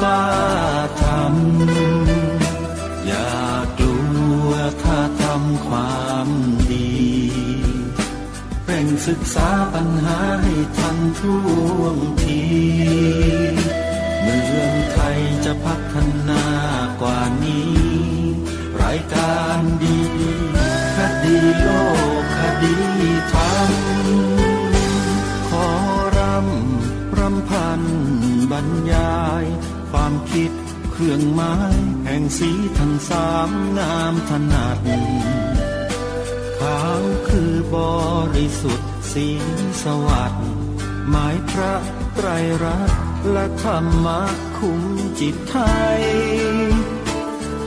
กล้าทำอย่ากลัวถ้าทำความดีเร่งศึกษาปัญหาให้ทันท่วงทีเมืองไทยจะพัฒนากว่านี้รายการดีคดีโลกคดีธรรมขอรำพันบรรยายความคิดเครื่องหมายแห่งสีทั้งสามงามถนัดขาวคือบริสุทธิ์สีสวัสดิ์หมายพระไตรรัตน์และธรรมะคุ้มจิตไทย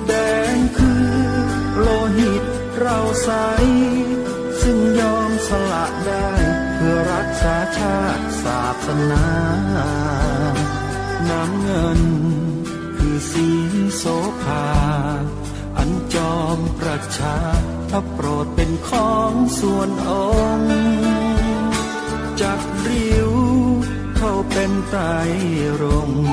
แดงคือโลหิตเราใสซึ่งยอมสละได้เพื่อรักษาชาติศาสนาน้ำเงินคือสีโสภาอันจอมประชาถ้าโปรดเป็นของส่วนองค์จากริ้วเข้าเป็นไตรรงค์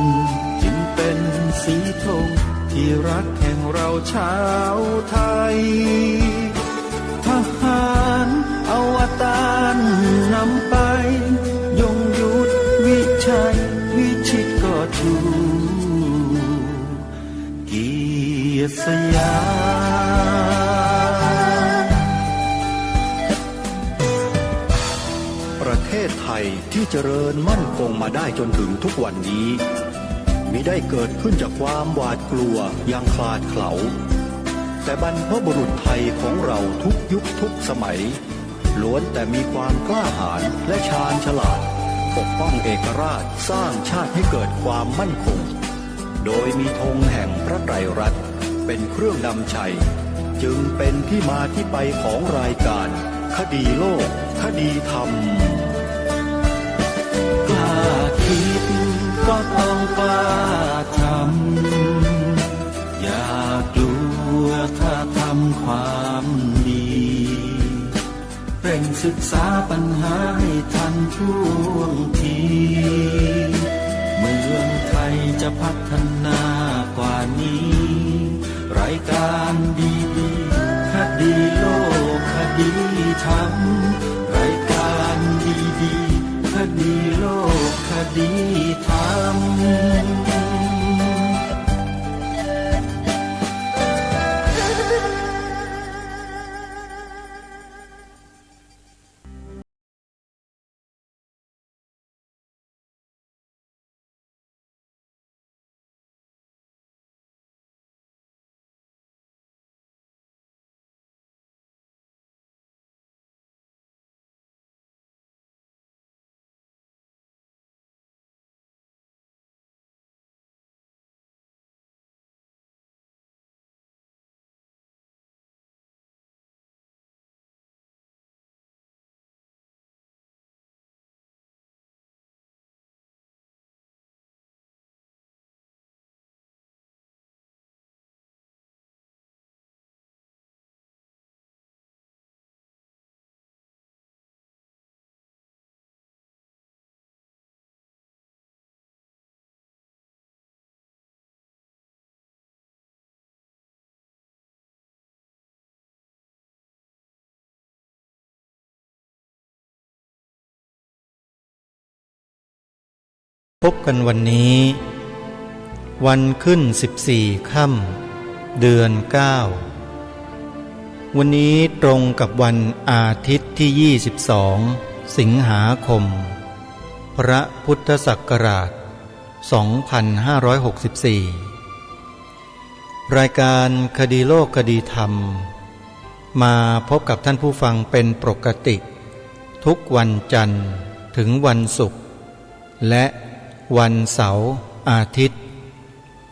จึงเป็นสีธงที่รักแห่งเราชาวไทยทหารอวตารนำไปยงยุทธวิชัยวิชิตก็ชูเกียรติสยามประเทศไทยที่เจริญมั่นคงมาได้จนถึงทุกวันนี้มิได้เกิดขึ้นจากความหวาดกลัวอย่างคลาดเขลาแต่บรรพบุรุษไทยของเราทุกยุคทุกสมัยล้วนแต่มีความกล้าหาญและชาญฉลาดปกป้องเอกราชสร้างชาติให้เกิดความมั่นคงโดยมีธงแห่งพระไตรรัตน์เป็นเครื่องนำชัยจึงเป็นที่มาที่ไปของรายการคดีโลกคดีธรรมกล้าคิดก็ต้องกล้าทำอย่ากลัวถ้าทำความดีเร่งศึกษาปัญหาให้ทันท่วงทีเมืองไทยจะพัฒนากว่านี้รายการดีคดีโลกคดีธรรมรายการดีคดีโลกคดีธรรมพบกันวันนี้วันขึ้น14 ค่ำเดือน 9วันนี้ตรงกับวันอาทิตย์ที่22สิงหาคมพระพุทธศักราช2564รายการคดีโลกคดีธรรมมาพบกับท่านผู้ฟังเป็นปกติทุกวันจันทร์ถึงวันศุกร์และวันเสาร์อาทิตย์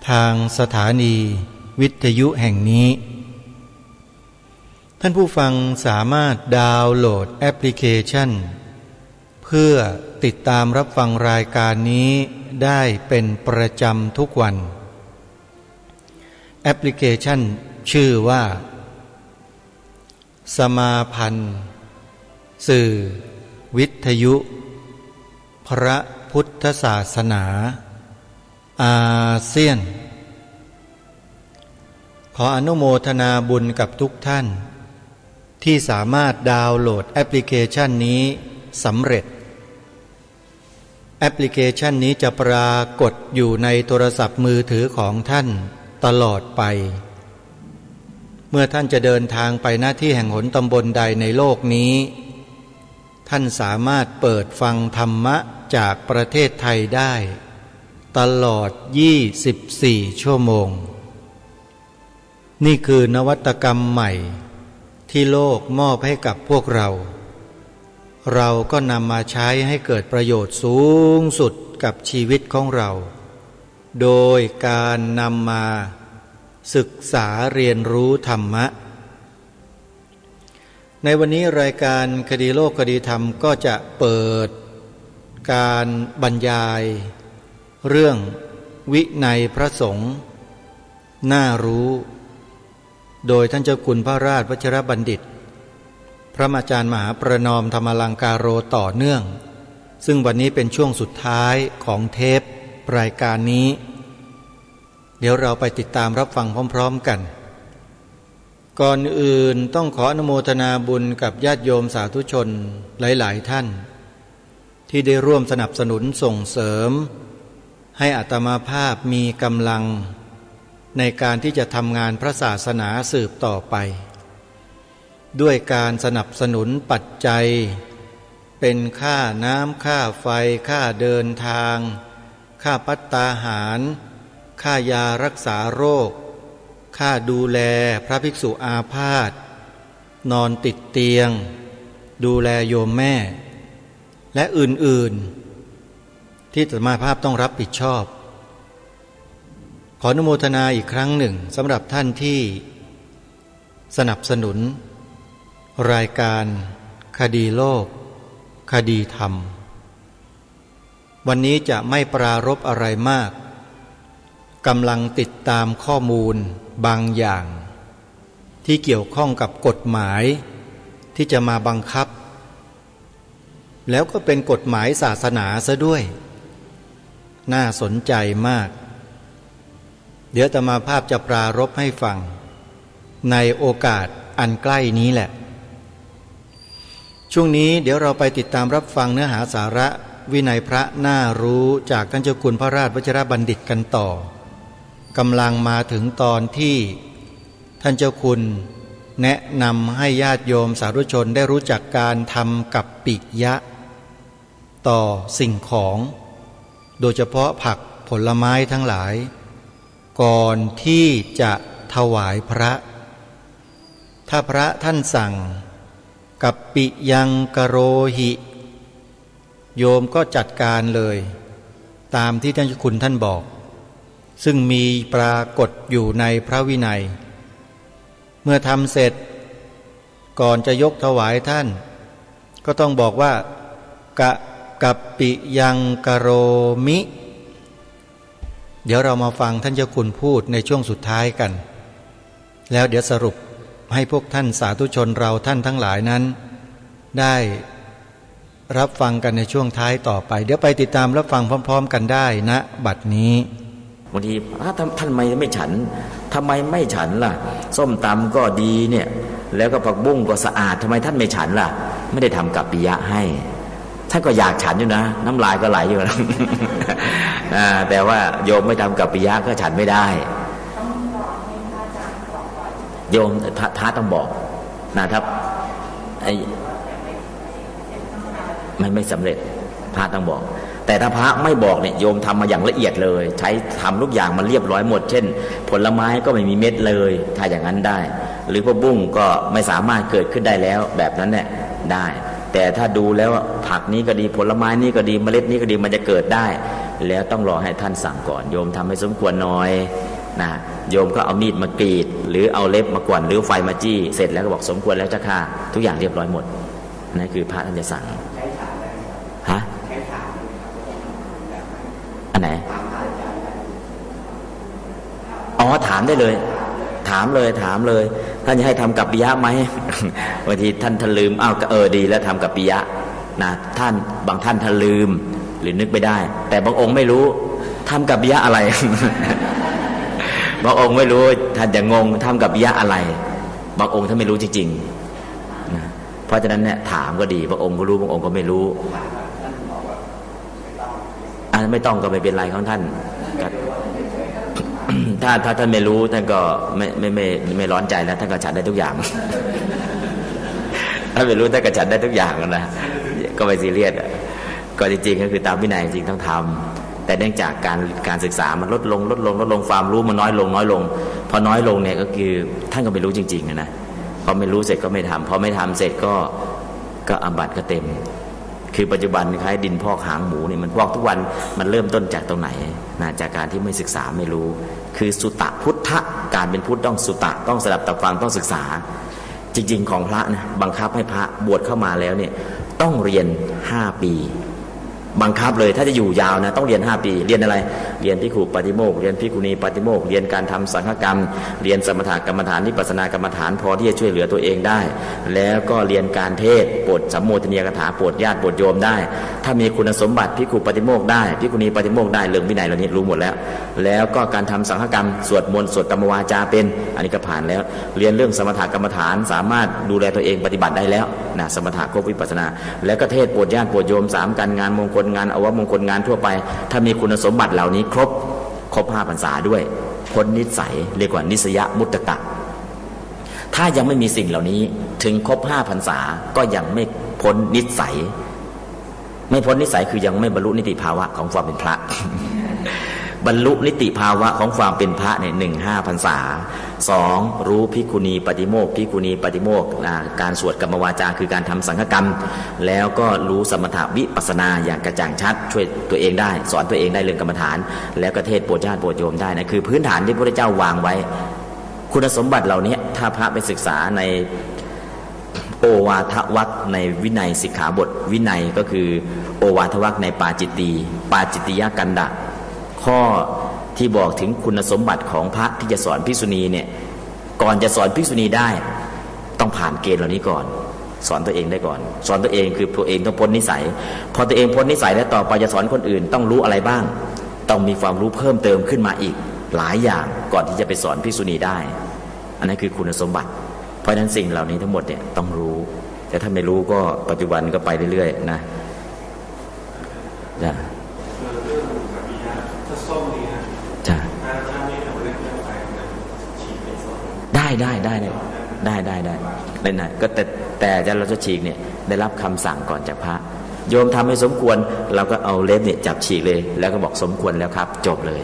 ทางสถานีวิทยุแห่งนี้ท่านผู้ฟังสามารถดาวน์โหลดแอปพลิเคชันเพื่อติดตามรับฟังรายการนี้ได้เป็นประจำทุกวันแอปพลิเคชันชื่อว่าสมาพันธ์สื่อวิทยุพระพุทธศาสนา อาเซียนขออนุโมทนาบุญกับทุกท่านที่สามารถดาวน์โหลดแอปพลิเคชันนี้สำเร็จแอปพลิเคชันนี้จะปรากฏอยู่ในโทรศัพท์มือถือของท่านตลอดไปเมื่อท่านจะเดินทางไปหน้าที่แห่งหนตำบลใดในโลกนี้ท่านสามารถเปิดฟังธรรมะจากประเทศไทยได้ตลอด24 ชั่วโมงนี่คือนวัตกรรมใหม่ที่โลกมอบให้กับพวกเราก็นำมาใช้ให้เกิดประโยชน์สูงสุดกับชีวิตของเราโดยการนำมาศึกษาเรียนรู้ธรรมะในวันนี้รายการคดีโลกคดีธรรมก็จะเปิดการบรรยายเรื่องวินัยพระสงฆ์น่ารู้โดยท่านเจ้าคุณพระราชวชิรบัณฑิตพระอาจารย์มหาประนอมธรรมลังการโรต่อเนื่องซึ่งวันนี้เป็นช่วงสุดท้ายของเทปรายการนี้เดี๋ยวเราไปติดตามรับฟังพร้อมๆกันก่อนอื่นต้องขออนุโมทนาบุญกับญาติโยมสาธุชนหลายๆท่านที่ได้ร่วมสนับสนุนส่งเสริมให้อาตมาภาพมีกำลังในการที่จะทำงานพระศาสนาสืบต่อไปด้วยการสนับสนุนปัจจัยเป็นค่าน้ำค่าไฟค่าเดินทางค่าภัตตาหารค่ายารักษาโรคค่าดูแลพระภิกษุอาพาธนอนติดเตียงดูแลโยมแม่และอื่นๆที่อาตมาภาพต้องรับผิดชอบขออนุโมทนาอีกครั้งหนึ่งสำหรับท่านที่สนับสนุนรายการคดีโลกคดีธรรมวันนี้จะไม่ปรารภอะไรมากกำลังติดตามข้อมูลบางอย่างที่เกี่ยวข้องกับกฎหมายที่จะมาบังคับแล้วก็เป็นกฎหมายศาสนาซะด้วยน่าสนใจมากเดี๋ยวอาตมาภาพจะปรารภให้ฟังในโอกาสอันใกล้นี้แหละช่วงนี้เดี๋ยวเราไปติดตามรับฟังเนื้อหาสาระวินัยพระน่ารู้จากท่านเจ้าคุณพระราชวชิรบัณฑิตกันต่อกำลังมาถึงตอนที่ท่านเจ้าคุณแนะนำให้ญาติโยมสาธุชนได้รู้จักการทำกัปปิยะต่อสิ่งของโดยเฉพาะผักผลไม้ทั้งหลายก่อนที่จะถวายพระถ้าพระท่านสั่งกัปปิยังกโรหิโยมก็จัดการเลยตามที่ท่านเจ้าคุณท่านบอกซึ่งมีปรากฏอยู่ในพระวินัยเมื่อทำเสร็จก่อนจะยกถวายท่านก็ต้องบอกว่ากัปปิยังกโรมิเดี๋ยวเรามาฟังท่านเจ้าคุณพูดในช่วงสุดท้ายกันแล้วเดี๋ยวสรุปให้พวกท่านสาธุชนเราท่านทั้งหลายนั้นได้รับฟังกันในช่วงท้ายต่อไปเดี๋ยวไปติดตามรับฟังพร้อมๆกันได้ณบัดนี้บางทีท่านไม่ฉันทำไมไม่ฉันล่ะส้มตำก็ดีเนี่ยแล้วก็ผักบุ้งก็สะอาดทำไมท่านไม่ฉันล่ะไม่ได้ทำกัปปิยะให้ท่านก็อยากฉันอยู่นะน้ำลายก็ไหลอยู่นะ แต่ว่าโยมไม่ทำกัปปิยะก็ฉันไม่ได้โยมท้าต้องบอกนะครับไอ้ไม่สำเร็จพระต้องบอกแต่ถ้าพระไม่บอกเนี่ยโยมทำมาอย่างละเอียดเลยใช้ทำทุกอย่างมันเรียบร้อยหมดเช่นผลไม้ก็ไม่มีเม็ดเลยถ้าอย่างนั้นได้หรือพวกบุ้งก็ไม่สามารถเกิดขึ้นได้แล้วแบบนั้นเนี่ยได้แต่ถ้าดูแล้วผักนี้ก็ดีผลไม้นี้ก็ดีเมล็ดนี้ก็ดีมันจะเกิดได้แล้วต้องรอให้ท่านสั่งก่อนโยมทำให้สมควรหน่อยนะโยมก็เอามีดมากรีดหรือเอาเล็บมากวนหรือไฟมาจี้เสร็จแล้วก็บอกสมควรแล้วเจ้าค่ะทุกอย่างเรียบร้อยหมดนั่นคือพระท่านจะสั่งฮะอันไหนอ๋อถามได้เลยถามเลยท่านจะให้ทำกัปปิยะไหม บางทีท่านลืมดีแล้วทำกัปปิยะนะท่านบางท่านลืมหรือนึกไม่ได้แต่บางองค์ไม่รู้ ทำกับปิยะอะไร บางองค์ไม่รู้ท่านจะงงทำกับปิยะอะไรบางองค์ท่านไม่รู้จริงๆนะเพราะฉะนั้นเนี่ยถามก็ดีบางองค์ก็รู้บางองค์ก็ไม่รู้ไม่ต้องก็ไม่เป็นไรของท่าน ถ้าท่านไม่รู้ท่านก็ไม่ร้อนใจแล้วท่านก็ฉันได้ทุกอย่าง ถ้าไม่รู้ท่านก็ฉันได้ทุกอย่างนะก็ไม่ซีเรียสก็จริงๆก็คือตามวินัยจริงต้องทำแต่เนื่องจากการศึกษามันลดลงความรู้มันน้อยลงพอน้อยลงเนี่ยก็คือท่านก็ไม่รู้จริงๆนะพอไม่รู้เสร็จก็ไม่ทำพอไม่ทำเสร็จก็อาบัติก็เต็มคือปัจจุบันคล้ายดินพอกหางหมูนี่มันพอกทุกวันมันเริ่มต้นจากตรงไหนนะจากการที่ไม่ศึกษาไม่รู้คือสุตะพุทธะการเป็นพุทธต้องสุตะต้องสดับตับฟังต้องศึกษาจริงๆของพระนะบังคับให้พระบวชเข้ามาแล้วเนี่ยต้องเรียน5 ปีบังคับเลยถ้าจะอยู่ยาวนะต้องเรียน5 ปีเรียนอะไรเรียนภิกขุปาฏิโมกข์เรียนภิกขุณีปาฏิโมกข์เรียนการทำสังฆกรรมเรียนสมถกรรมฐานวิปัสสนากรรมฐานพอที่จะช่วยเหลือตัวเองได้แล้วก็เรียนการเทศโปรดสัมโมทนียกถาโปรดญาติโปรดโยมได้ถ้ามีคุณสมบัติภิกขุปาฏิโมกข์ได้ภิกขุณีปาฏิโมกข์ได้เรื่องวินัยเหล่านี้รู้หมดแล้วก็การทำสังฆกรรมสวดมนต์สวดกรรมวาจาเป็นอันนี้ก็ผ่านแล้วเรียนเรื่องสมถกรรมฐานสามารถดูแลตัวเองปฏิบัติได้แล้วนะสมถะครบวิปัสสนาแล้วก็เทศโปรดญาติโปรดโยม3การงานมงคลงานอวมงคลงานทั่วไปถ้ามีคุณสมบัติเหล่านี้ครบ5 พรรษาด้วยพ้นนิสัยเรียกว่านิสยมุตตะถ้ายังไม่มีสิ่งเหล่านี้ถึงครบ5 พรรษาก็ยังไม่พ้นนิสัยไม่พ้นนิสัยคือยังไม่บรรลุนิติภาวะของความเป็นพระ บรรลุนิติภาวะของความเป็นพระเนี่ย5 พรรษา 2รู้ภิกขุณีปาฏิโมกข์ภิกขุณีปาฏิโมกข์การสวดกรรมวาจาคือการทำสังฆกรรมแล้วก็รู้สมถะวิปัสสนาอย่างกระจ่างชัดช่วยตัวเองได้สอนตัวเองได้เรื่องกรรมฐานแล้วก็เทศโปรดญาติโปรดโยมได้นะคือพื้นฐานที่พระพุทธเจ้าวางไว้คุณสมบัติเหล่านี้ถ้าพระไปศึกษาในโอวาทวรรคในวินัยสิกขาบทวินัยก็คือโอวาทวรรคในปาจิตติยกันดะข้อที่บอกถึงคุณสมบัติของพระที่จะสอนภิกษุณีเนี่ยก่อนจะสอนภิกษุณีได้ต้องผ่านเกณฑ์เหล่านี้ก่อนสอนตัวเองได้ก่อนสอนตัวเองคือตัวเองต้องพ้นนิสัยพอตัวเองพ้นนิสัยแล้วต่อไปจะสอนคนอื่นต้องรู้อะไรบ้างต้องมีความรู้เพิ่มเติมขึ้นมาอีกหลายอย่างก่อนที่จะไปสอนภิกษุณีได้อันนั้นคือคุณสมบัติเพราะฉะนั้นสิ่งเหล่านี้ทั้งหมดเนี่ยต้องรู้แต่ถ้าไม่รู้ก็ปัจจุบันก็ไปเรื่อยๆนะจ้ะได้นะก็แต่เราจะฉีกเนี่ยได้รับคำสั่งก่อนจากพระโยมทำให้สมควรเราก็เอาเล็บเนี่ยจับฉีกเลยแล้วก็บอกสมควรแล้วครับจบเลย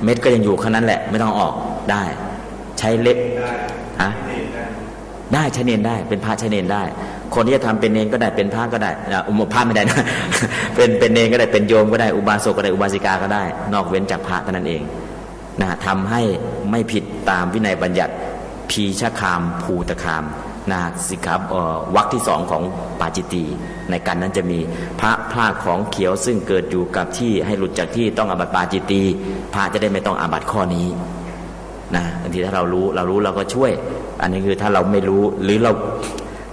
เม็ดก็ยังอยู่แค่นั้นแหละไม่ต้องออกได้ใช้เล็บได้ใช้เนรได้เป็นพระใช้เนรได้คนที่จะทำเป็นเนรก็ได้เป็นพระก็ได้พระไม่ได้นะ เป็นเนรก็ได้เป็นโยมก็ได้อุบาสกก็ได้อุบาสิกาก็ได้นอกเว้นจากพระเท่านั้นเองนะทำให้ไม่ผิดตามวินัยบัญญัติพีชคามภูตคามนะสิกขาวรรคที่2ของปาจิตตีในการนั้นจะมีพระพลาดของเขียวซึ่งเกิดอยู่กับที่ให้หลุดจากที่ต้องอาบัติปาจิตตีพระจะได้ไม่ต้องอาบัติข้อนี้นะบางทีถ้าเรารู้เราก็ช่วยอันนี้คือถ้าเราไม่รู้หรือเรา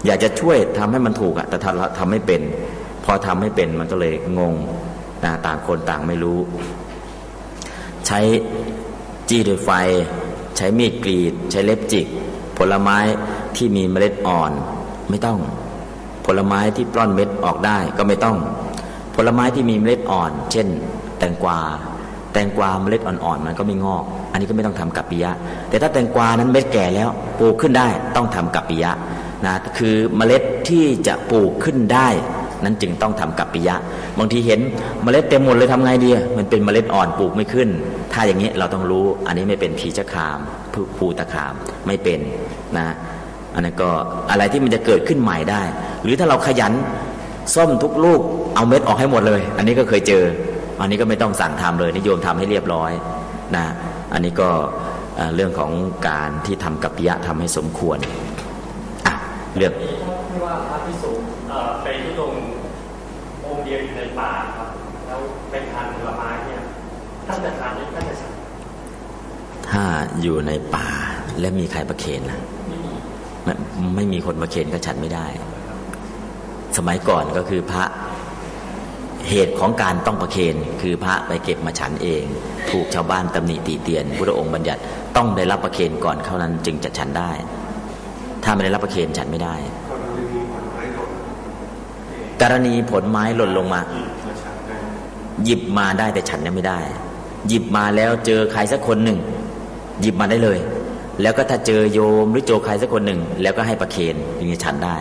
อยากจะช่วยทำให้มันถูกอะแต่ถ้าเราทำไม่เป็นพอทำไม่เป็นมันก็เลยงงนะต่างคนต่างไม่รู้ใช้จี้ด้วยไฟใช้มีดกรีดใช้เล็บจิกผลไม้ที่มีเมล็ดอ่อนไม่ต้องผลไม้ที่ปล้อนเม็ดออกได้ก็ไม่ต้องผลไม้ที่มีเมล็ดอ่อนเช่นแตงกวาเมล็ดอ่อนๆมันก็ไม่งอกอันนี้ก็ไม่ต้องทำกัปปิยะแต่ถ้าแตงกวานั้นเม็ดแก่แล้วปลูกขึ้นได้ต้องทำกัปปิยะนะคือเมล็ดที่จะปลูกขึ้นได้นั้นจึงต้องทำกัปปิยะบางทีเห็นเมล็ดเต็มหมดเลยทำไงดีมันเป็นเมล็ดอ่อนปลูกไม่ขึ้นถ้าอย่างนี้เราต้องรู้อันนี้ไม่เป็นพีชคามภูตคามไม่เป็นนะอันนั้นก็อะไรที่มันจะเกิดขึ้นใหม่ได้หรือถ้าเราขยันส้มทุกลูกเอาเม็ดออกให้หมดเลยอันนี้ก็เคยเจออันนี้ก็ไม่ต้องสั่งทำเลยนิยมทำให้เรียบร้อยนะอันนี้ก็เรื่องของการที่ทำกัปปิยะทำให้สมควรเรื่องที่ว่าพระภิกษุไปทุดงค์องค์เดียวอยู่ในป่าครับแล้วไปทานผลไม้เนี่ยท่านจะทานหรือท่านจะฉันถ้าอยู่ในป่าและมีใครประเคนนะไม่มีคนประเคนก็ฉันไม่ได้สมัยก่อนก็คือพระ เหตุของการต้องประเคนคือพระไปเก็บมาฉันเอง ถูกชาวบ้านตำหนิติเตียนพุทธองค์บัญญัติต้องได้รับประเคนก่อนเท่านั้นจึงจะฉันได้ ถ้าไม่ได้รับประเคนฉันไม่ได้ กรณีผลไม้หล่นลงมาหยิบมาได้แต่ฉันยังไม่ได้ หยิบมาแล้วเจอใครสักคนหนึ่งหยิบมาได้เลย แล้วก็ถ้าเจอโยมหรือเจอใครสักคนหนึ่งแล้วก็ให้ประเคนอย่างนี้ฉันได้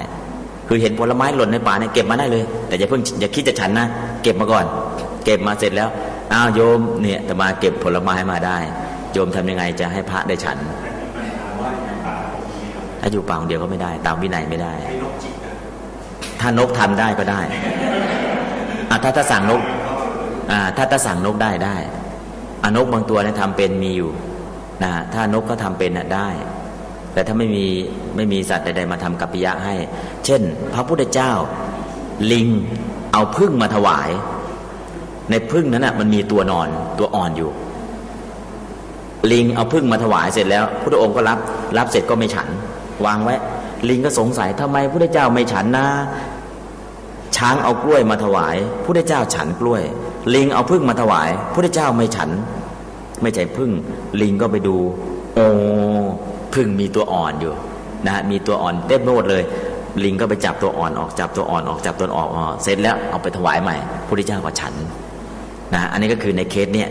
คือเห็นผลไม้หล่นในป่าเนี่ยเก็บมาได้เลยแต่อย่าคิดจะฉันนะเก็บมาก่อนเก็บมาเสร็จแล้วอ้าวโยมเนี่ยแต่มาเก็บผลไม้มาได้โยมทำยังไงจะให้พระได้ฉันถ้าอยู่ป่าคนเดียวก็ไม่ได้ตามวินัยไม่ได้ถ้านกทำได้ก็ได้ถ้าสั่งนกถ้าสั่งนกได้นกบางตัวเนี่ยทำเป็นมีอยู่นะถ้านกก็ทำเป็นได้ แต่ถ้าไม่มีสัตว์ใดๆมาทำกัปปิยะให้เช่นพระพุทธเจ้าลิงเอาผึ้งมาถวายในผึ้งนั้นมันมีตัวอ่อนอยู่ลิงเอาผึ้งมาถวายเสร็จแล้วพระองค์ก็รับเสร็จก็ไม่ฉันวางไว้ลิงก็สงสัยทำไมพระพุทธเจ้าไม่ฉันนะช้างเอากล้วยมาถวายพระพุทธเจ้าฉันกล้วยลิงเอาผึ้งมาถวายพระพุทธเจ้าไม่ฉันไม่ใช่ผึ้งลิงก็ไปดูโอ้ผึ้งมีตัวอ่อนอยู่นะมีตัวอ่อนเต็มไปหมดเลยลิงก็ไปจับตัวอ่อนออกจับตัวอ่อนออกจับตัวอ่อนออกเสร็จแล้วเอาไปถวายใหม่พระพุทธเจ้าก็ฉันนะอันนี้ก็คือในเคสเนี่ย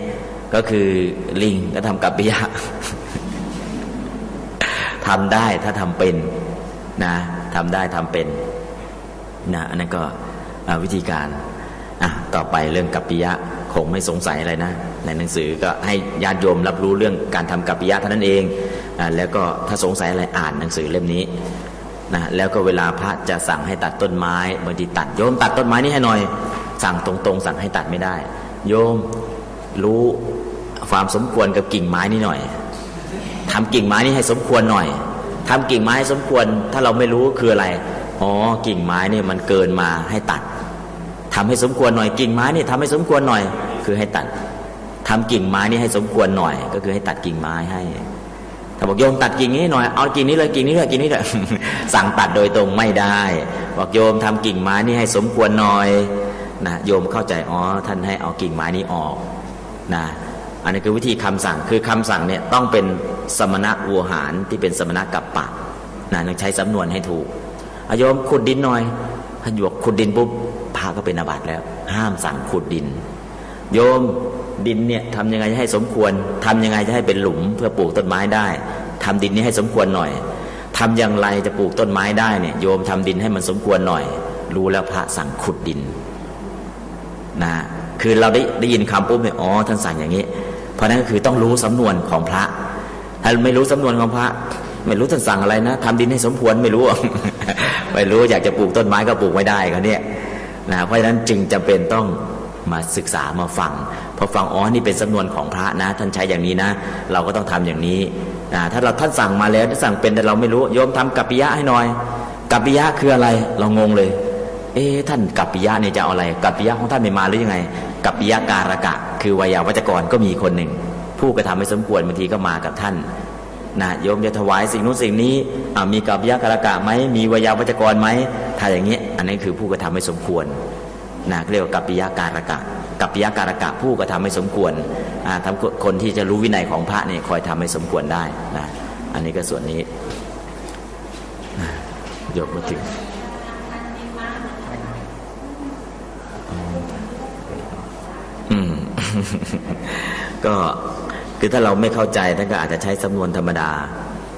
ก็คือลิงก็ทำกัปปิยะ ทำได้ถ้าทำเป็นนะทำได้ทำเป็นนะอันนั้นก็วิธีการต่อไปเรื่องกัปปิยะคงไม่สงสัยอะไรนะในหนังสือก็ให้ญาติโยมรับรู้เรื่องการทำกัปปิยะเท่านั้นเองแล้วก็ถ้าสงสัยอะไรอ่านหนังสือเล่มนี้นะแล้วก็เวลาพระจะสั่งให้ตัดต้นไม้บางทีตัดโยมตัดต้นไม้นี้ให้หน่อยสั่งตรงๆสั่งให้ตัดไม่ได้โยมรู้ความสมควรกับกิ่งไม้นี้หน่อยทำกิ่งไม้นี้ให้สมควรหน่อยทำกิ่งไม้ให้สมควรถ้าเราไม่รู้คืออะไรอ๋อกิ่งไม้นี่มันเกินมาให้ตัดทำให้สมควรหน่อยกิ่งไม้นี่ทำให้สมควรหน่อยคือให้ตัดทำกิ่งไม้นี่ให้สมควรหน่อยก็คือให้ตัดกิ่งไม้ให้ถ้าบอกโยมตัดกิ่งนี้หน่อยเอากิ่งนี้เลยกิ่งนี้เลยกิ่งนี้เลย สั่งตัดโดยตรงไม่ได้บอกโยมทำกิ่งไม้นี่ให้สมควรหน่อยนะโยมเข้าใจอ๋อท่านให้เอากิ่งไม้นี้ออกนะอันนี้คือวิธีคำสั่งคือคำสั่งเนี่ยต้องเป็นสมณะวัวหารที่เป็นสมณะกัปปะนะต้องใช้สำนวนให้ถูกโยมขุดดินหน่อยท่านบอกขุดดินปุ๊บพระก็เป็นอาบัติแล้วห้ามสั่งขุดดินโยมดินเนี่ยทำยังไงให้สมควรทำยังไงจะให้เป็นหลุมเพื่อปลูกต้นไม้ได้ทำดินนี้ให้สมควรหน่อยทำอย่างไรจะปลูกต้นไม้ได้เนี่ยโยมทำดินให้มันสมควรหน่อยรู้แล้วพระสั่งขุดดินนะคือเราได้ยินคำปุ๊บเนี่ยอ๋อท่านสั่งอย่างนี้เพราะนั้นก็คือต้องรู้สำนวนของพระถ้าไม่รู้สำนวนของพระไม่รู้ท่านสั่งอะไรนะทำดินให้สมควรไม่รู้ ไม่รู้อยากจะปลูกต้นไม้ก็ปลูกไม่ได้เขาเนี่ยนะเพราะฉะนั้นจึงจำเป็นต้องมาศึกษามาฟังพอฟังอ๋อนี่เป็นสำนวนของพระนะท่านใช้อย่างนี้นะเราก็ต้องทำอย่างนี้ถ้าท่านสั่งมาแล้วท่านสั่งเป็นแต่เราไม่รู้โยมทำกัปปิยะให้หน่อยกัปปิยะคืออะไรเรางงเลยท่านกัปปิยะเนี่ยจะเอาอะไรกัปปิยะของท่านไม่มาหรือยังไงกัปปิยะการกะคือวยาวัจกรก็มีคนหนึ่งผู้กระทำให้สมควรบางทีก็มากับท่านนะโยมจะถวายสิ่งนู้นสิ่งนี้มีกัปปิยะการกะไหมมีวยาวัจกรไหมถ้าอย่างนี้อันนี้คือผู้กระทำให้สมควรนะเรียกว่ากัปปิยะการกะกัปปิยะการกะผู้กระทำให้สมควรทำคนที่จะรู้วินัยของพระเนี่ยคอยทำให้สมควรได้นะอันนี้ก็ส่วนนี้ยกมาถึงก็คือถ้าเราไม่เข้าใจท่านก็อาจจะใช้สำนวนธรรมดา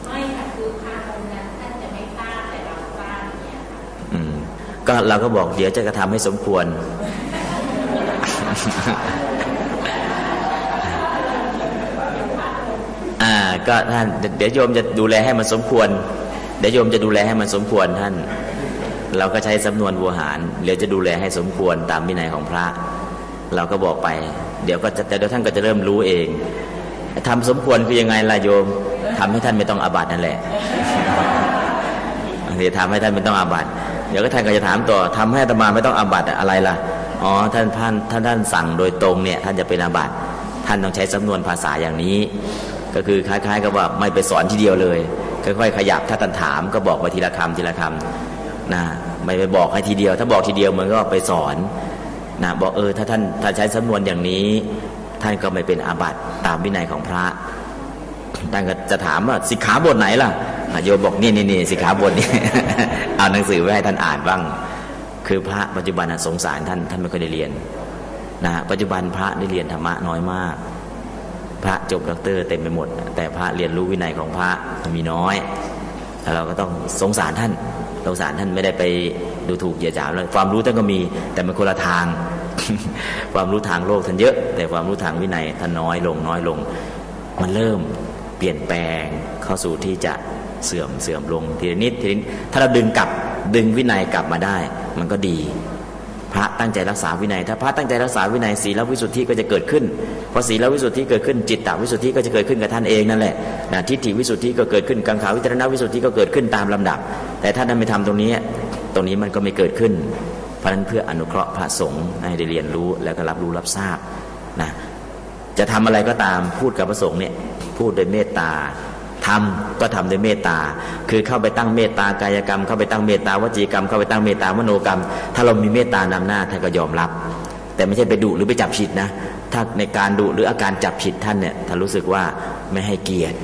ไม่ค่ะคือพระองค์นั้นท่านจะไม่ทราบแต่เราทราบเนี่ยก็เราก็บอกเดี๋ยวจะกระทำให้สมควรก็ท่านเดี๋ยวโยมจะดูแลให้มันสมควรเดี๋ยวโยมจะดูแลให้มันสมควรท่านเราก็ใช้สำนวนวัวหารเดี๋ยวจะดูแลให้สมควรตามวินัยของพระเราก็บอกไปเดี๋ยวท่านก็จะเริ่มรู้เองทำสมควรคือยังไงล่ะโยมทำให้ท่านไม่ต้องอาบัตินั่นแหละเดี๋ยวทำให้ท่านไม่ต้องอาบัติเดี๋ยวก็ท่านก็จะถามต่อทำให้อาตมาไม่ต้องอาบัติอะไรล่ะอ๋อท่านสั่งโดยตรงเนี่ยท่านจะเป็นอาบัติท่านต้องใช้สำนวนภาษาอย่างนี้ก็คือคล้ายๆกับว่าไม่ไปสอนทีเดียวเลยค่อยๆขยับถ้าท่านถามก็บอกไปทีละคำทีละคำนะไม่ไปบอกให้ทีเดียวถ้าบอกทีเดียวมันก็ไปสอน นะบอกถ้าใช้สำนวนอย่างนี้ท่านก็ไม่เป็นอาบัติตามวินัยของพระท่านก็จะถามว่าสิกขาบทไหนล่ะโยมบอกนี่สิกขาบทนี่ เอาหนังสือไว้ให้ท่านอ่านบ้างคือพระปัจจุบันสงสารท่านไม่ค่อยได้เรียนนะปัจจุบันพระได้เรียนธรรมะน้อยมากพระจบด็อกเตอร์เต็มไปหมดแต่พระเรียนรู้วินัยของพระมีน้อยเราก็ต้องสงสารท่านไม่ได้ไปดูถูกเหยียดหยามเลยความรู้ท่านก็มีแต่มันคนละทาง ความรู้ทางโลกท่านเยอะแต่ความรู้ทางวินัยท่านน้อยลงมันเริ่มเปลี่ยนแปลงเข้าสู่ที่จะเสื่อมลงทีละนิดถ้าเราดึงวินัยกลับมาได้มันก็ดีพระตั้งใจรักษาวินัยถ้าพระตั้งใจรักษาวินัยศีลวิสุทธิก็จะเกิดขึ้นพอศีลวิสุทธิเกิดขึ้นจิตตวิสุทธิก็จะเกิดขึ้นกับท่านเองนั่นแหละนะทิฏฐิวิสุทธิก็เกิดขึ้นกังขาวิจารณวิสุทธิก็เกิดขึ้นตามลำดับแต่ถ้าท่านไม่ทำตรงนี้มันก็ไม่เกิดขึ้นเพราะฉะนั้นเพื่ออนุเคราะห์พระสงฆ์ให้ได้เรียนรู้แล้วก็รับรู้รับทราบนะจะทำอะไรก็ตามพูดกับพระสงฆ์เนี่ยพูดด้วยเมตตาทำก็ทำด้วยเมตตาคือเข้าไปตั้งเมตตากายกรรมเข้าไปตั้งเมตตาวจีกรรมเข้าไปตั้งเมตตามโนกรรมถ้าเรามีเมตตานำหน้าท่านก็ยอมรับแต่ไม่ใช่ไปดุหรือไปจับผิดนะถ้าในการดุหรืออาการจับผิดท่านเนี่ยท่านรู้สึกว่าไม่ให้เกียรติ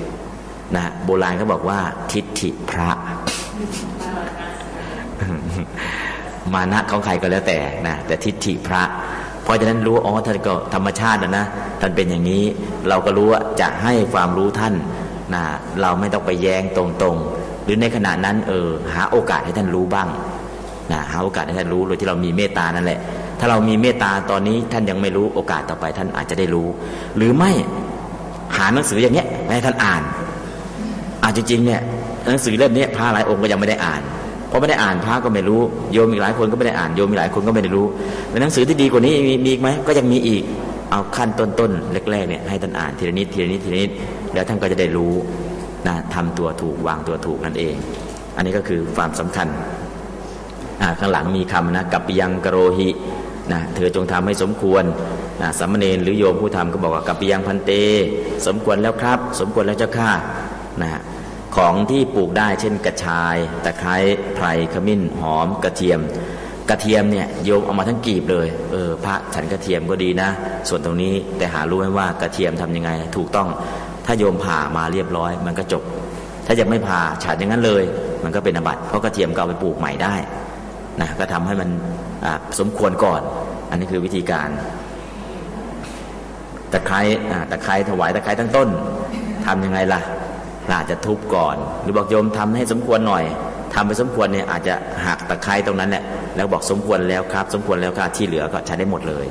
นะโบราณเขาบอกว่าทิฏฐิพระ มานะของใครก็แล้วแต่นะแต่ทิฏฐิพระเพราะฉะนั้นรู้ท่านก็ธรรมชาตินะท่านเป็นอย่างนี้เราก็รู้ว่าจะให้ความรู้ท่านนะเราไม่ต้องไปแย้งตรงๆหรือในขณะนั้นหาโอกาสให้ท่านรู้บ้างนะหาโอกาสให้ท่านรู้โดยที่เรามีเมตตานั่นแหละถ้าเรามีเมตตาตอนนี้ท่านยังไม่รู้โอกาสต่อไปท่านอาจจะได้รู้หรือไม่หาหนังสืออย่างเงี้ยให้ท่านอ่านจริงๆเนี่ยหนังสือเล่มนี้พระหลายองค์ก็ยังไม่ได้อ่านเพราะไม่ได้อ่านพระก็ไม่รู้โยมอีกหลายคนก็ไม่ได้อ่านโยมมีหลายคนก็ไม่ได้รู้หนังสือที่ดีกว่านี้มีอีกไหมก็ยังมีอีกเอาขั้นต้นแรกๆเนี่ยให้ท่านอ่านทีละนิดแล้วท่านก็จะได้รู้นะทำตัวถูกวางตัวถูกนั่นเองอันนี้ก็คือความสำคัญข้างหลังมีคำนะกัปปิยังกโรหินะเธอจงทำให้สมควรนะสามเณรหรือโยมผู้ทำก็บอกว่ากัปปิยังพันเตสมควรแล้วครับสมควรแล้วเจ้าข้านะของที่ปลูกได้เช่นกระชายตะไคร้ไพรขมิ้นหอมกระเทียมเนี่ยโยมเอามาทั้งกีบเลยพระฉันกระเทียมก็ดีนะส่วนตรงนี้แต่หารู้ไหมว่ากระเทียมทำยังไงถูกต้องถ้าโยมผ่ามาเรียบร้อยมันก็จบถ้ายังไม่ผ่าฉันอย่างนั้นเลยมันก็เป็นอาบัติเพราะกระเทียมก็เอาไปปลูกใหม่ได้นะก็ทำให้มันสมควรก่อนอันนี้คือวิธีการตะไคร้ถวายตะไคร้ทั้งต้นทำยังไงล่ะอาจจะทุบก่อนหรือบอกโยมทำให้สมควรหน่อยทำไปสมควรเนี่ยอาจจะหักตะไคร้ตรงนั้นแหละแล้วบอกสมควรแล้วครับสมควรแล้วครับที่เหลือก็ใช้ได้หมดเลย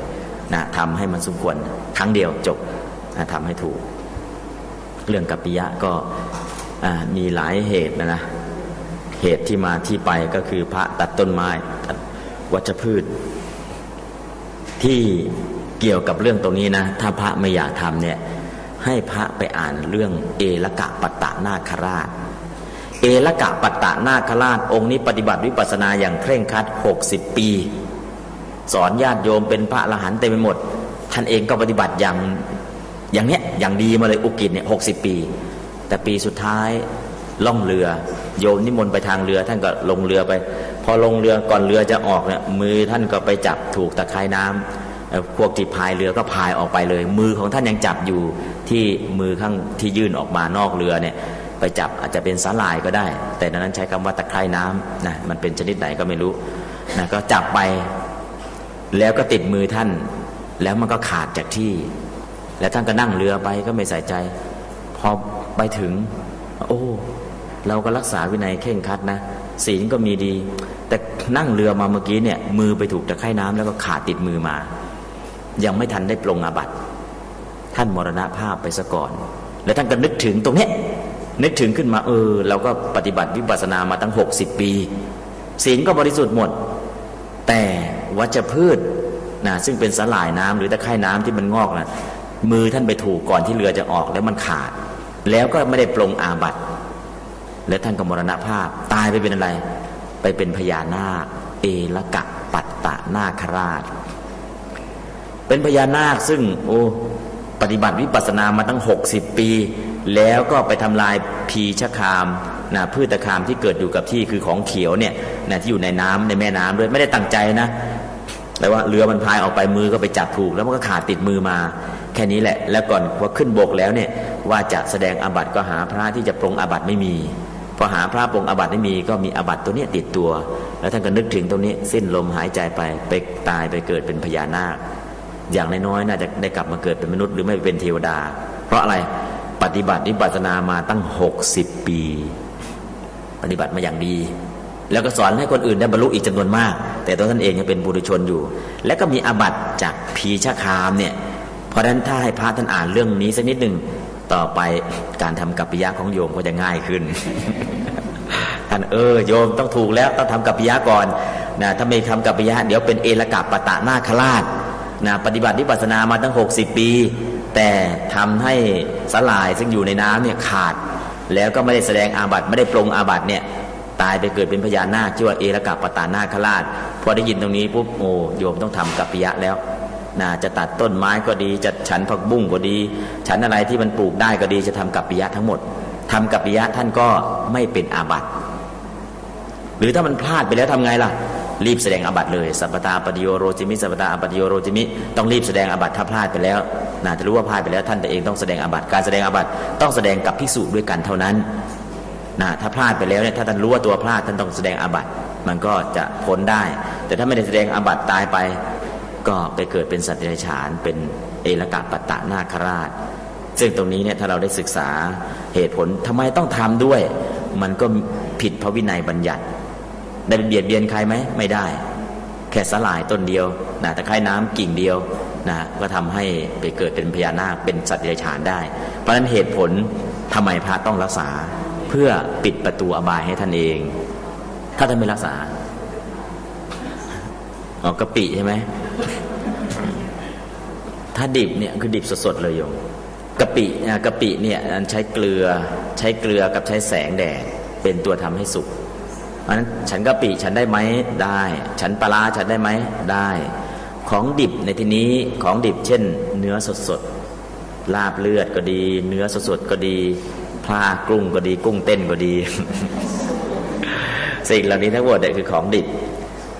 นะทำให้มันสมควรครั้งเดียวจบนะทำให้ถูกเรื่องกัปปิยะก็มีหลายเหตุนะเหตุที่มาที่ไปก็คือพระตัดต้นไม้ตัดวัชพืชที่เกี่ยวกับเรื่องตรงนี้นะถ้าพระไม่อยากทำเนี่ยให้พระไปอ่านเรื่องเอละกะปัตตนาคราชเอละกะปัตตนาคราชองค์นี้ปฏิบัติวิปัสสนาอย่างเคร่งครัด60 ปีสอนญาติโยมเป็นพระอรหันต์เต็มไปหมดท่านเองก็ปฏิบัติอย่างเนี้ยอย่างดีมาเลยอุกิจเนี่ย60 ปีแต่ปีสุดท้ายล่องเรือโยมนิมนต์ไปทางเรือท่านก็ลงเรือไปพอลงเรือก่อนเรือจะออกเนี่ยมือท่านก็ไปจับถูกตะไคร่น้ำพวกที่พายเรือก็พายออกไปเลยมือของท่านยังจับอยู่ที่มือข้างที่ยื่นออกมานอกเรือเนี่ยไปจับอาจจะเป็นสาหร่ายก็ได้แต่นั้นใช้คำว่าตะไคร่น้ำนะมันเป็นชนิดไหนก็ไม่รู้นะก็จับไปแล้วก็ติดมือท่านแล้วมันก็ขาดจากที่แล้วท่านก็นั่งเรือไปก็ไม่ใส่ใจพอไปถึงเราก็รักษาวินัยเคร่งครัดนะศีลก็มีดีแต่นั่งเรือมาเมื่อกี้เนี่ยมือไปถูกตะไคร่น้ำแล้วก็ขาดติดมือมายังไม่ทันได้ปลงอาบัติท่านมรณภาพไปซะก่อนแล้วท่านก็นึกถึงตรงนี้นึกถึงขึ้นมาเราก็ปฏิบัติวิปัสสนามาตั้ง60 ปีศีลก็บริสุทธิ์หมดแต่วัชพืชนะซึ่งเป็นสาหร่ายน้ำหรือตะไคร่น้ำที่มันงอกนะมือท่านไปถูกก่อนที่เรือจะออกแล้วมันขาดแล้วก็ไม่ได้ปลงอาบัติและท่านก็มรณภาพตายไปเป็นอะไรไปเป็นพญานาคเอละกะปัตตนาคราชเป็นพญานาคซึ่งปฏิบัติวิปัสสนามาตั้ง60 ปีแล้วก็ไปทำลายพีชคามนะพืชตะคามที่เกิดอยู่กับที่คือของเขียวเนี่ยนะที่อยู่ในน้ำในแม่น้ำด้วยไม่ได้ตั้งใจนะ แต่ว่าเรือมันพายออกไปมือก็ไปจับถูกแล้วมันก็ขาดติดมือมาแค่นี้แหละแล้วก่อนพอขึ้นบกแล้วเนี่ยว่าจะแสดงอาบัติก็หาพระที่จะปรงอาบัติไม่มีพอหาพระปรงอาบัติไม่มีก็มีอาบัติตัวนี้ติดตัวแล้วท่านก็นึกถึงตรงนี้สิ้นลมหายใจไปตายไปเกิดเป็นพญานาคอย่างน้อยๆน่าจะได้กลับมาเกิดเป็นมนุษย์หรือไม่เป็นเทวดาเพราะอะไรปฏิบัติวิปัสสนามาตั้ง60 ปีปฏิบัติมาอย่างดีแล้วก็สอนให้คนอื่นได้บรรลุอีกจำนวนมากแต่ตัวท่านเองยังเป็นปุถุชนอยู่และก็มีอาบัติจากพีชคามเนี่ยเพราะฉะนั้นถ้าให้พระท่านอ่านเรื่องนี้สักนิดหนึ่งต่อไปการทำกัปปิยะของโยมก็จะง่ายขึ้น ท่านโยมต้องถูกแล้วต้องทำกัปปิยะก่อนนะถ้าไม่ทำกัปปิยะเดี๋ยวเป็นเอลกะปะตะนาคราชนะปฏิบัติวิปัสสนามาตั้ง60 ปีแต่ทำให้สลายซึ่งอยู่ในน้ำเนี่ยขาดแล้วก็ไม่ได้แสดงอาบัติไม่ได้ปรงอาบัติเนี่ยตายไปเกิดเป็นพญานาคชื่อว่าเอลกะปะตะนาคราชพอได้ยินตรงนี้ปุ๊บโยมต้องทำกัปปิยะแล้วนะจะตัดต้นไม้ก็ดีจะฉันผักบุ้งก็ดีฉันอะไรที่มันปลูกได้ก็ดีจะทำกัปปิยะทั้งหมดทำกัปปิยะท่านก็ไม่เป็นอาบัติหรือถ้ามันพลาดไปแล้วทำไงล่ะรีบแสดงอาบัติเลยสัพพตาปฏิโยโรจิมิสัพพตาอปฏิโยโรจิมิต้องรีบแสดงอาบัติถ้าพลาดไปแล้วนะจะรู้ว่าพลาดไปแล้วท่านแต่เองต้องแสดงอาบัติการแสดงอาบัติต้องแสดงกับภิกษุด้วยกันเท่านั้นนะถ้าพลาดไปแล้วเนี่ยถ้าท่านรู้ว่าตัวพลาดท่านต้องแสดงอาบัติมันก็จะพ้นได้แต่ถ้าไม่ได้แสดงอาบัติตายไปก็ไปเกิดเป็นสัตว์เดรัจฉานเป็นเอลกะปะตะนาคราชซึ่งตรงนี้เนี่ยถ้าเราได้ศึกษาเหตุผลทำไมต้องทำด้วยมันก็ผิดพระวินัยบัญญัติได้เบียดเบียนใครไหมไม่ได้แค่สลายต้นเดียวนะตะไคร่น้ำกิ่งเดียวนะก็ทำให้ไปเกิดเป็นพญานาคเป็นสัตว์เดรัจฉานได้เพราะฉะนั้นเหตุผลทำไมพระต้องรักษาเพื่อปิดประตูอบายให้ท่านเองถ้าท่านไม่รักษากะปิใช่ไหมถ้าดิบเนี่ยคือดิบสดๆเลยโยมกะปิเนี่ยใช้เกลือกับใช้แสงแดดเป็นตัวทำให้สุกเพราะฉะนั้นฉันกะปิฉันได้ไหมได้ฉันปลาร้าฉันได้ไหมได้ของดิบในที่นี้ของดิบเช่นเนื้อสดๆลาบเลือดก็ดีเนื้อสดๆก็ดีปลากุ้งก็ดีกุ้งเต้นก็ดี สิ่งเหล่านี้ทั้งหมดเนี่ยคือของดิบ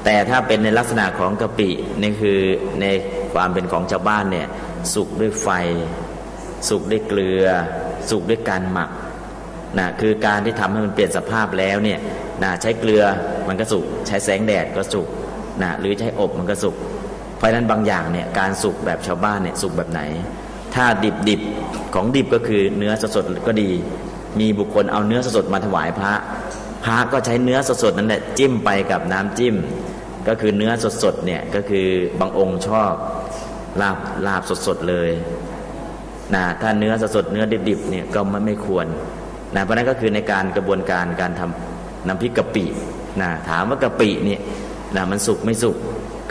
แต่ถ้าเป็นในลักษณะของกะปินี่คือในความเป็นของชาวบ้านเนี่ยสุกด้วยไฟสุกด้วยเกลือสุกด้วยการหมักนะคือการที่ทำให้มันเปลี่ยนสภาพแล้วเนี่ยนะใช้เกลือมันก็สุกใช้แสงแดดก็สุกนะหรือใช้อบมันก็สุกเพราะฉะนั้นบางอย่างเนี่ยการสุกแบบชาวบ้านเนี่ยสุกแบบไหนถ้าดิบของดิบก็คือเนื้อสดๆก็ดีมีบุคคลเอาเนื้อสดๆมาถวายพระก็ใช้เนื้อสดๆนั่นแหละจิ้มไปกับน้ำจิ้มก็คือเนื้อสดๆเนี่ยก็คือบางองค์ชอบลาบสดๆเลยนะถ้าเนื้อสดๆเนื้อดิบๆเนี่ยก็ไม่ควรนะเพราะนั้นก็คือในการกระบวนการการทำน้ำพริกกะปินะถามว่ากะปิเนี่ยนะมันสุกไม่สุก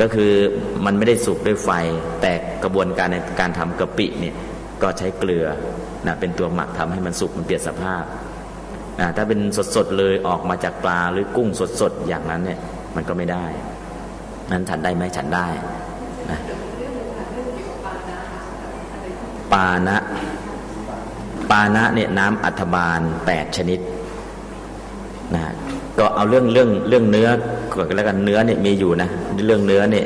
ก็คือมันไม่ได้สุกด้วยไฟแต่กระบวนการในการทำกะปิเนี่ยก็ใช้เกลือนะเป็นตัวหมักทำให้มันสุกมันเปลี่ยนสภาพนะถ้าเป็นสดๆเลยออกมาจากปลาหรือกุ้งสดๆอย่างนั้นเนี่ยมันก็ไม่ได้นั้นฉันได้ไหมฉันได้นะปานะเนี่ยน้ำอัฐบาล8 ชนิดนะก็เอาเรื่องเนื้อก่อนแล้วกันเนื้อเนี่ยมีอยู่นะเรื่องเนื้อเนี่ย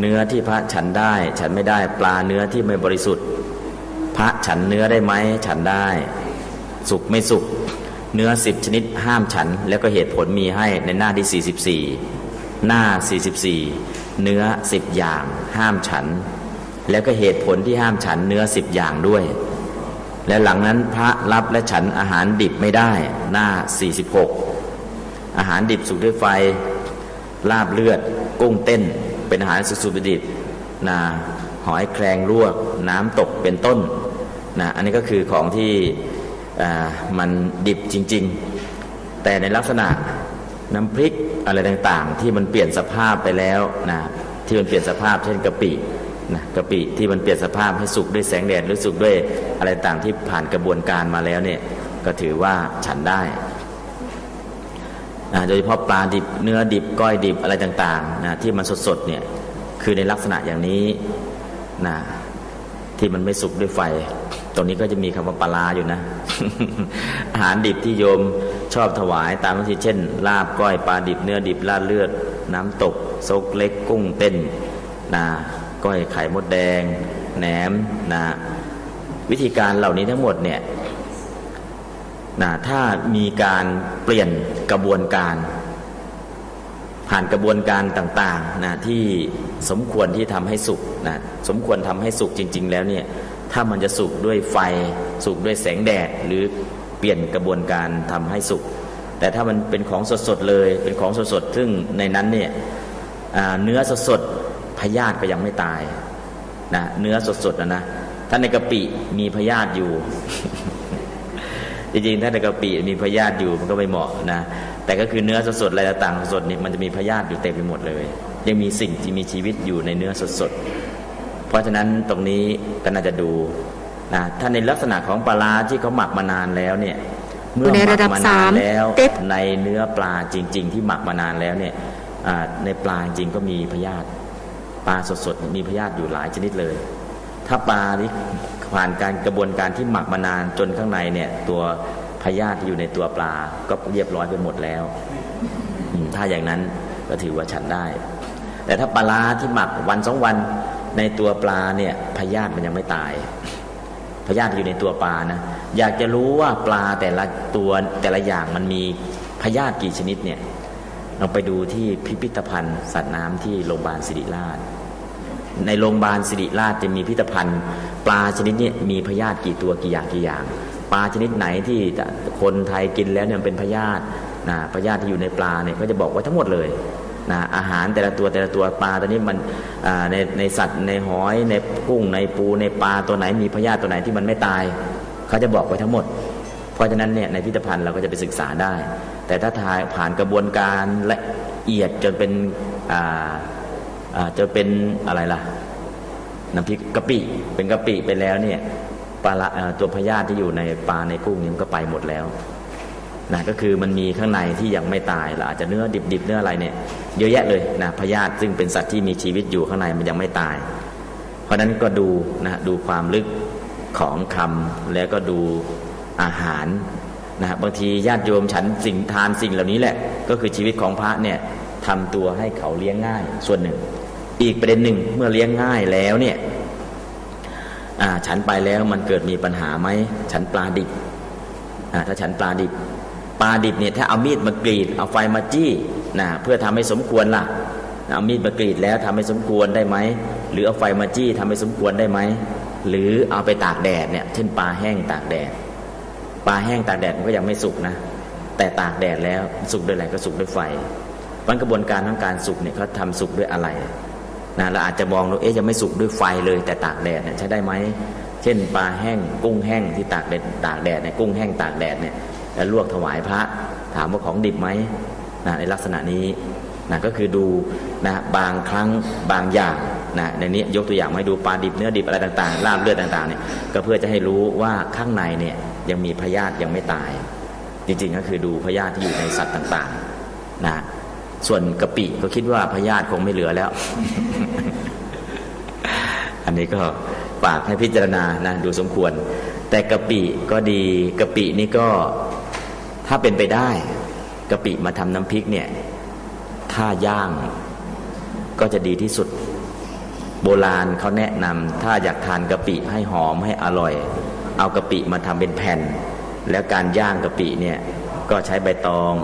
เนื้อที่พระฉันได้ฉันไม่ได้ปลาเนื้อที่ไม่บริสุทธิ์พระฉันเนื้อได้ไหมฉันได้สุกไม่สุกเนื้อ10 ชนิดห้ามฉันแล้วก็เหตุผลมีให้ในหน้าที่44หน้า44เนื้อ10 อย่างห้ามฉันแล้วก็เหตุผลที่ห้ามฉันเนื้อ10 อย่างด้วยและหลังนั้นพระรับและฉันอาหารดิบไม่ได้หน้า46อาหารดิบสุกด้วยไฟลาบเลือดกุ้งเต้นเป็นอาหารสุกดิบนะหอยแครงลวกน้ำตกเป็นต้นนะอันนี้ก็คือของที่มันดิบจริงๆแต่ในลักษณะน้ำพริกอะไรต่างๆที่มันเปลี่ยนสภาพไปแล้วนะที่มันเปลี่ยนสภาพเช่นกะปินะกะปิที่มันเปลี่ยนสภาพให้สุกด้วยแสงแดดหรือสุกด้วยอะไรต่างที่ผ่านกระบวนการมาแล้วเนี่ยก็ถือว่าฉันได้โดยเฉพาะปลาดิบเนื้อดิบก้อยดิบอะไรต่างๆนะที่มันสดๆเนี่ยคือในลักษณะอย่างนี้นะที่มันไม่สุกด้วยไฟตรงนี้ก็จะมีคำว่าปลาอยู่นะ อาหารดิบที่โยมชอบถวายตามที่เช่นลาบก้อยปลาดิบเนื้อดิบลาบเลือดน้ำตกซกเล็กกุ้งเต้น นะก้อยไข่มดแดงแหนมนะวิธีการเหล่านี้ทั้งหมดเนี่ยนะถ้ามีการเปลี่ยนกระบวนการผ่านกระบวนการต่างๆนะที่สมควรที่ทำให้สุกนะสมควรทำให้สุกจริงๆแล้วเนี่ยถ้ามันจะสุกด้วยไฟสุกด้วยแสงแดดหรือเปลี่ยนกระบวนการทำให้สุกแต่ถ้ามันเป็นของสดๆเลยเป็นของสดๆซึ่งในนั้นเนี่ยเนื้อสดๆพยาธิก็ยังไม่ตายนะเนื้อสดๆนะถ้าในกะปิมีพยาธิอยู่ จริงๆถ้าในกะปิมีพยาธิอยู่มันก็ไม่เหมาะนะแต่ก็คือเนื้อสดๆอะไรต่างๆสดเนี่ยมันจะมีพยาธิอยู่เต็มไปหมดเลยยังมีสิ่งที่มีชีวิตอยู่ในเนื้อสดๆเพราะฉะนั้นตรงนี้ก็น่าจะดูนะถ้าในลักษณะของปลาร้าที่เขาหมักมานานแล้วเนี่ยเมื่อหมักมานานแล้วในเนื้อปลาจริงๆที่หมักมานานแล้วเนี่ยในปลาจริงก็มีพยาธิปลาสดๆมีพยาธิอยู่หลายชนิดเลยถ้าปลาที่ผ่านการกระบวนการที่หมักมานานจนข้างในเนี่ยตัวพยาธิที่อยู่ในตัวปลาก็เรียบร้อยไปหมดแล้วถ้าอย่างนั้นก็ถือว่าฉันได้แต่ถ้าปลาที่หมักวัน2 วันในตัวปลาเนี่ยพยาธิมันยังไม่ตายพยาธิอยู่ในตัวปลานะอยากจะรู้ว่าปลาแต่ละตัวแต่ละอย่างมันมีพยาธิกี่ชนิดเนี่ยเราไปดูที่พิพิธภัณฑ์สัตว์น้ำที่โรงพยาบาลศิริราชในโรงพยาบาลศิริราชจะมีพิพิธภัณฑ์ปลาชนิดนี้มีพยาธิกี่ตัวกี่อย่างปลาชนิดไหนที่คนไทยกินแล้วเนี่ยเป็นพยาธินะพยาธิที่อยู่ในปลาเนี่ยก็จะบอกไว้ทั้งหมดเลยนะอาหารแต่ละตัวปลาตัวนี้มันในสัตว์ในหอยในกุ้งในปูในปลาตัวไหนมีพยาธิตัวไหนที่มันไม่ตายเขาจะบอกไว้ทั้งหมดเพราะฉะนั้นเนี่ยในพิพิธภัณฑ์เราก็จะไปศึกษาได้แต่ถ้าทายผ่านกระบวนการละเอียดจนเป็นจะเป็นอะไรล่ะน้ำพริกกะปิเป็นกะปิไปแล้วเนี่ยปลาตัวพยาธิที่อยู่ในปลาในกุ้งนี่มันก็ไปหมดแล้วนะก็คือมันมีข้างในที่ยังไม่ตายอาจจะเนื้อดิบเนื้ออะไรเนี่ยเยอะแยะเลยนะพยาธิซึ่งเป็นสัตว์ที่มีชีวิตอยู่ข้างในมันยังไม่ตายเพราะนั้นก็ดูนะดูความลึกของคำแล้วก็ดูอาหารนะบางทีญาติโยมฉันทานสิ่งเหล่านี้แหละก็คือชีวิตของพระเนี่ยทำตัวให้เขาเลี้ยงง่ายส่วนหนึ่งอีกประเด็นหนึ่งเมื่อเลี้ยงง่ายแล้วเนี่ยฉันไปแล้วมันเกิดมีปัญหาไหมฉันปลาดิบถ้าฉันปลาดิบเนี่ยถ้าเอามีดมากรีดเอาไฟมาจี้นะเพื่อทำให้สมควรล่ะเอามีดมากรีดแล้วทำให้สมควรได้ไหมหรือเอาไฟมาจี้ทำให้สมควรได้ไหมหรือเอาไปตากแดดเนี่ยเช่นปลาแห้งตากแดดปลาแห้งตากแดดมันก็ยังไม่สุกนะแต่ตากแดดแล้วสุกด้วยอะไรก็สุกด้วยไฟกระบวนการของการสุกเนี่ยเขาทำสุกด้วยอะไรนะเราอาจจะมองว่ายังไม่สุกด้วยไฟเลยแต่ตากแดดเนี่ยใช้ได้ไหมเช่นปลาแห้งกุ้งแห้งที่ตากแดดเนี่ยกุ้งแห้งตากแดดเนี่ยแล้วลวกถวายพระถามว่าของดิบไหมนะในลักษณะนี้นะก็คือดูนะบางครั้งบางอย่างนะในนี้ยกตัวอย่างมาให้ดูปลาดิบเนื้อดิบอะไรต่างๆลาบเลือดต่างๆเนี่ยก็เพื่อจะให้รู้ว่าข้างในเนี่ยยังมีพยาธิยังไม่ตายจริงๆก็คือดูพยาธิที่อยู่ในสัตว์ต่างๆนะส่วนกะปิก็คิดว่าพยาธิคงไม่เหลือแล้ว อันนี้ก็ฝากให้พิจารณานะดูสมควรแต่กะปิก็ดีกะปินี่ก็ถ้าเป็นไปได้กะปิมาทำน้ำพริกเนี่ยถ้าย่างก็จะดีที่สุดโบราณเขาแนะนำถ้าอยากทานกะปิให้หอมให้อร่อยเอากะปิมาทำเป็นแผ่นแล้วการย่างกะปิเนี่ยก็ใช้ใบตอง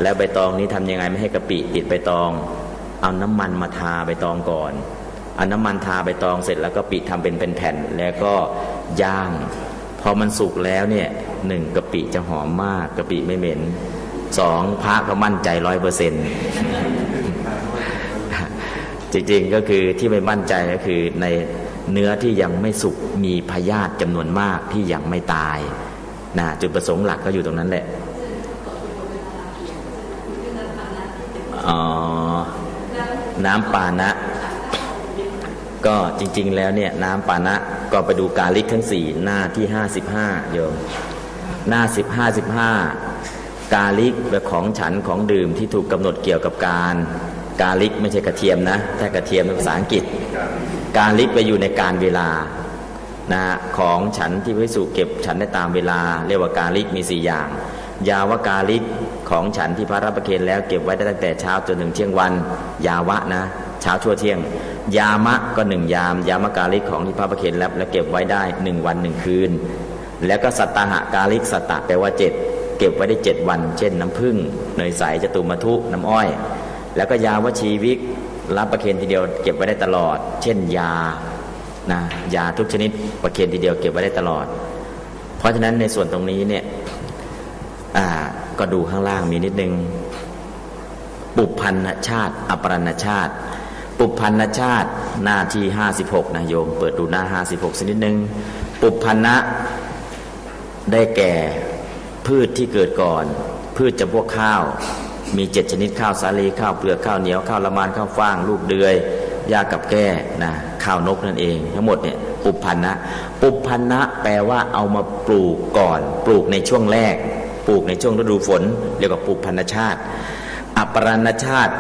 แล้วใบตองนี้ทำยังไงไม่ให้กะปิติดใบตองเอาน้ำมันมาทาใบตองก่อนเอาน้ำมันทาใบตองเสร็จแล้วก็ปิดทำเป็นแผ่นแล้วก็ย่างพอมันสุกแล้วเนี่ย1กะปิจะหอมมากกะปิไม่เหม็น2พระก็มั่นใจ 100% จริงๆก็คือที่ไม่มั่นใจก็คือในเนื้อที่ยังไม่สุกมีพยาธิจำนวนมากที่ยังไม่ตายนะจุดประสงค์หลักก็อยู่ตรงนั้นแหละน้ำปานะก็จริงๆแล้วเนี่ยน้ำปานะก็ไปดูกาลิกทั้ง4หน้าที่55โยมหน้า15กาลิกเป็นของฉันของดื่มที่ถูกกำหนดเกี่ยวกับการกาลิกไม่ใช่กระเทียมนะถ้ากระเทียมเป็นภาษาอังกฤษกาลิกไปอยู่ในการเวลานะของฉันที่ภิกษุเก็บฉันได้ตามเวลาเรียกว่ากาลิกมี4อย่างยาวกาลิกของฉันที่พระรับประเคนแล้วเก็บไว้ได้ตั้งแต่เช้าจนถึงเที่ยงวันยาวะนะ เช้าชั่วเที่ยง ยามะก็1 ยามยามกาลิกของที่พระประเคนรับและเก็บไว้ได้1 วัน 1 คืนแล้วก็สัตตหกาลิกสัตตะแปลว่า7เก็บไว้ได้7 วันเช่นน้ำผึ้งเนยใสจตุมัทุน้ำอ้อยแล้วก็ยาวชีวิกรับประเคนทีเดียวเก็บไว้ได้ตลอดเช่นยานะยาทุกชนิดประเคนทีเดียวเก็บไว้ได้ตลอดเพราะฉะนั้นในส่วนตรงนี้เนี่ยก็ดูข้างล่างมีนิดนึงปุพพันชาติอปรณชาติปุพพันชาติหน้าที่56นะโยมเปิดดูหน้า56สักนิดนึงปุพพันนะได้แก่พืชที่เกิดก่อนพืชจำพวกข้าวมี7 ชนิดข้าวสาลีข้าวเปลือกข้าวเหนียวข้าวละมานข้าวฟ่างลูกเดือยหญ้ากับแก้นะข้าวนกนั่นเองทั้งหมดเนี่ยปุพพันนะปุพพันนะแปลว่าเอามาปลูกก่อนปลูกในช่วงแรกปลูกในช่วงฤดูฝนเรียกว่าปุพพันชาติอปรณชาติ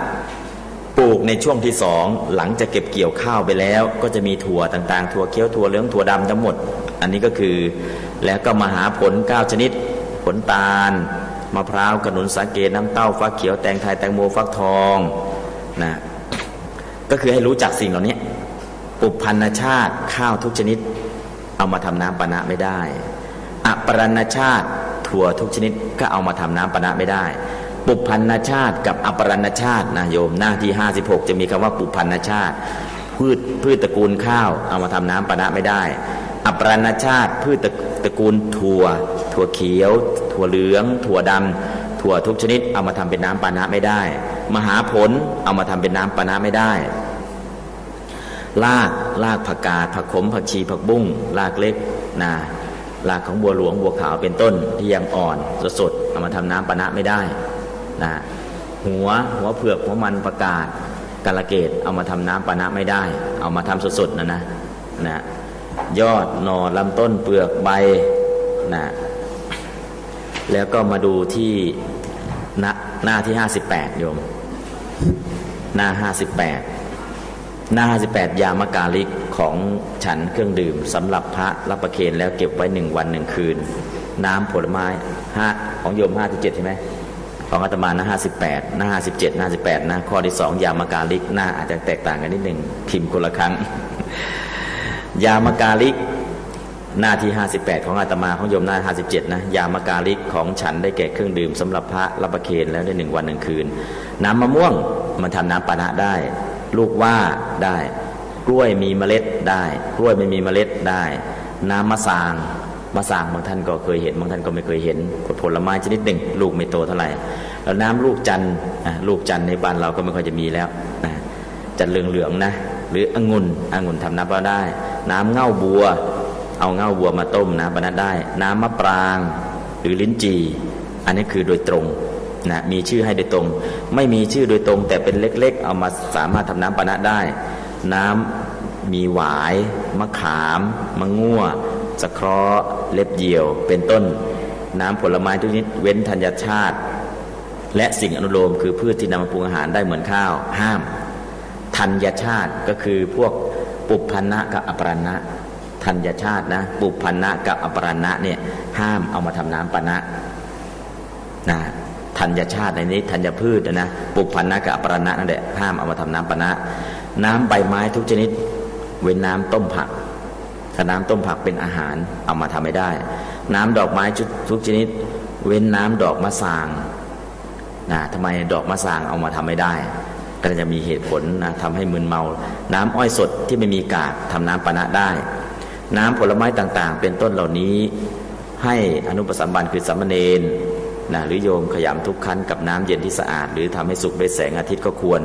ปลูกในช่วงที่2หลังจะเก็บเกี่ยวข้าวไปแล้วก็จะมีถั่วต่างๆถั่วเขียวถั่วเหลืองถั่วดำทั้งหมดอันนี้ก็คือแล้วก็มาหาผล9 ชนิดผลตาลมะพร้าวขนุนสาเกน้ำเต้าฟักเขียวแตงไทยแตงโมฟักทองนะก็คือให้รู้จักสิ่งเหล่านี้ปุพพันชาติข้าวทุกชนิดเอามาทำน้ำปานะไม่ได้อปรณชาติถั่วทุกชนิดก็เอามาทำน้ำปานะไม่ได้ปุพพันชาติกับอปรณชาตินะโยมหน้าที่56จะมีคำว่าปุพพันชาติพืชตระกูลข้าวเอามาทำน้ำปานะไม่ได้อปรณชาติพืชตระกูลถั่วเขียวถั่วเหลืองถั่วดำถั่วทุกชนิดเอามาทำเป็นน้ำปานะไม่ได้มหาผลเอามาทำเป็นน้ำปานะไม่ได้รากผักกาดผักขมผักชีผักบุ้งรากเล็กนะรากของบัวหลวงบัวขาวเป็นต้นที่ยังอ่อนสดเอามาทำน้ำปานะไม่ได้นะหัวเผือกหัวมันผักกาดกาลเกตเอามาทำน้ำปานะไม่ได้เอามาทำสดๆนะยอดหน่อลำต้นเปลือกใบนะแล้วก็มาดูที่หน้าที่58โยมหน้า58ยามกาลิกของฉันเครื่องดื่มสำหรับพระรับประเคนแล้วเก็บไว้1 วัน 1 คืนน้ำผลไม้ของโยม57ใช่ไหมของอาตมานะ58หน้า57หน้า18นะข้อที่2ยามกาลิกหน้าอาจจะแตกต่างกันนิดหนึ่งพิมพ์คนละครั้งยามกาลิกหน้าที่58ของอาตมาของโยมหน้า57นะยามกาลิกของฉันได้แก่เครื่องดื่มสำหรับพระรับประเคนแล้วได้1 วัน 1 คืนน้ำมะม่วงมันทำน้ำปานะได้ลูกว่าได้กล้วยมีเมล็ดได้กล้วยไม่มีเมล็ดได้น้ำมะสางบางท่านก็เคยเห็นบางท่านก็ไม่เคยเห็นผลไม้ชนิดหนึ่งลูกไม่โตเท่าไหร่แล้วน้ำลูกจันทร์ในบ้านเราก็ไม่ค่อยจะมีแล้วจันทร์เหลืองๆนะหรือองุ่นทำน้ำปานะได้น้ำเง่าบัวเอาเง่าบัวมาต้มน้ำปานะได้น้ำมะปรางหรือลิ้นจี่อันนี้คือโดยตรงนะมีชื่อให้โดยตรงไม่มีชื่อโดยตรงแต่เป็นเล็กๆเอามาสามารถทำน้ำปานะได้น้ำมีหวายมะขามมะง่วสะเคราะห์เล็บเหยี่ยวเป็นต้นน้ำผลไม้ทุกชนิดเว้นธัญชาติและสิ่งอนุโลมคือพืชที่นำมาปรุงอาหารได้เหมือนข้าวห้ามธัญชาติก็คือพวกปุพพันนะกับอปรณะธัญชาตินะปุพพันนะกับอปรณะเนี่ยห้ามเอามาทำน้ำปานะธัญชาติในนี้ธัญพืชนะปุพพันนะกับอปรณะนั่นแหละห้ามเอามาทำน้ำปานะน้ำใบไม้ทุกชนิดเว้นน้ำต้มผักถ้าน้ำต้มผักเป็นอาหารเอามาทำไม่ได้น้ำดอกไม้ทุกชนิดเว้นน้ำดอกมะสางทำไมดอกมะสางเอามาทำไม่ได้ก็จะมีเหตุผลทำให้มึนเมาน้ำอ้อยสดที่ไม่มีกากทำน้ำปานะได้น้ำผลไม้ต่างๆเป็นต้นเหล่านี้ให้อนุปสัมบันคือสามเณรหรือโยมขยำทุกครั้งกับน้ำเย็นที่สะอาดหรือทำให้สุกด้วยแสงอาทิตย์ก็ควร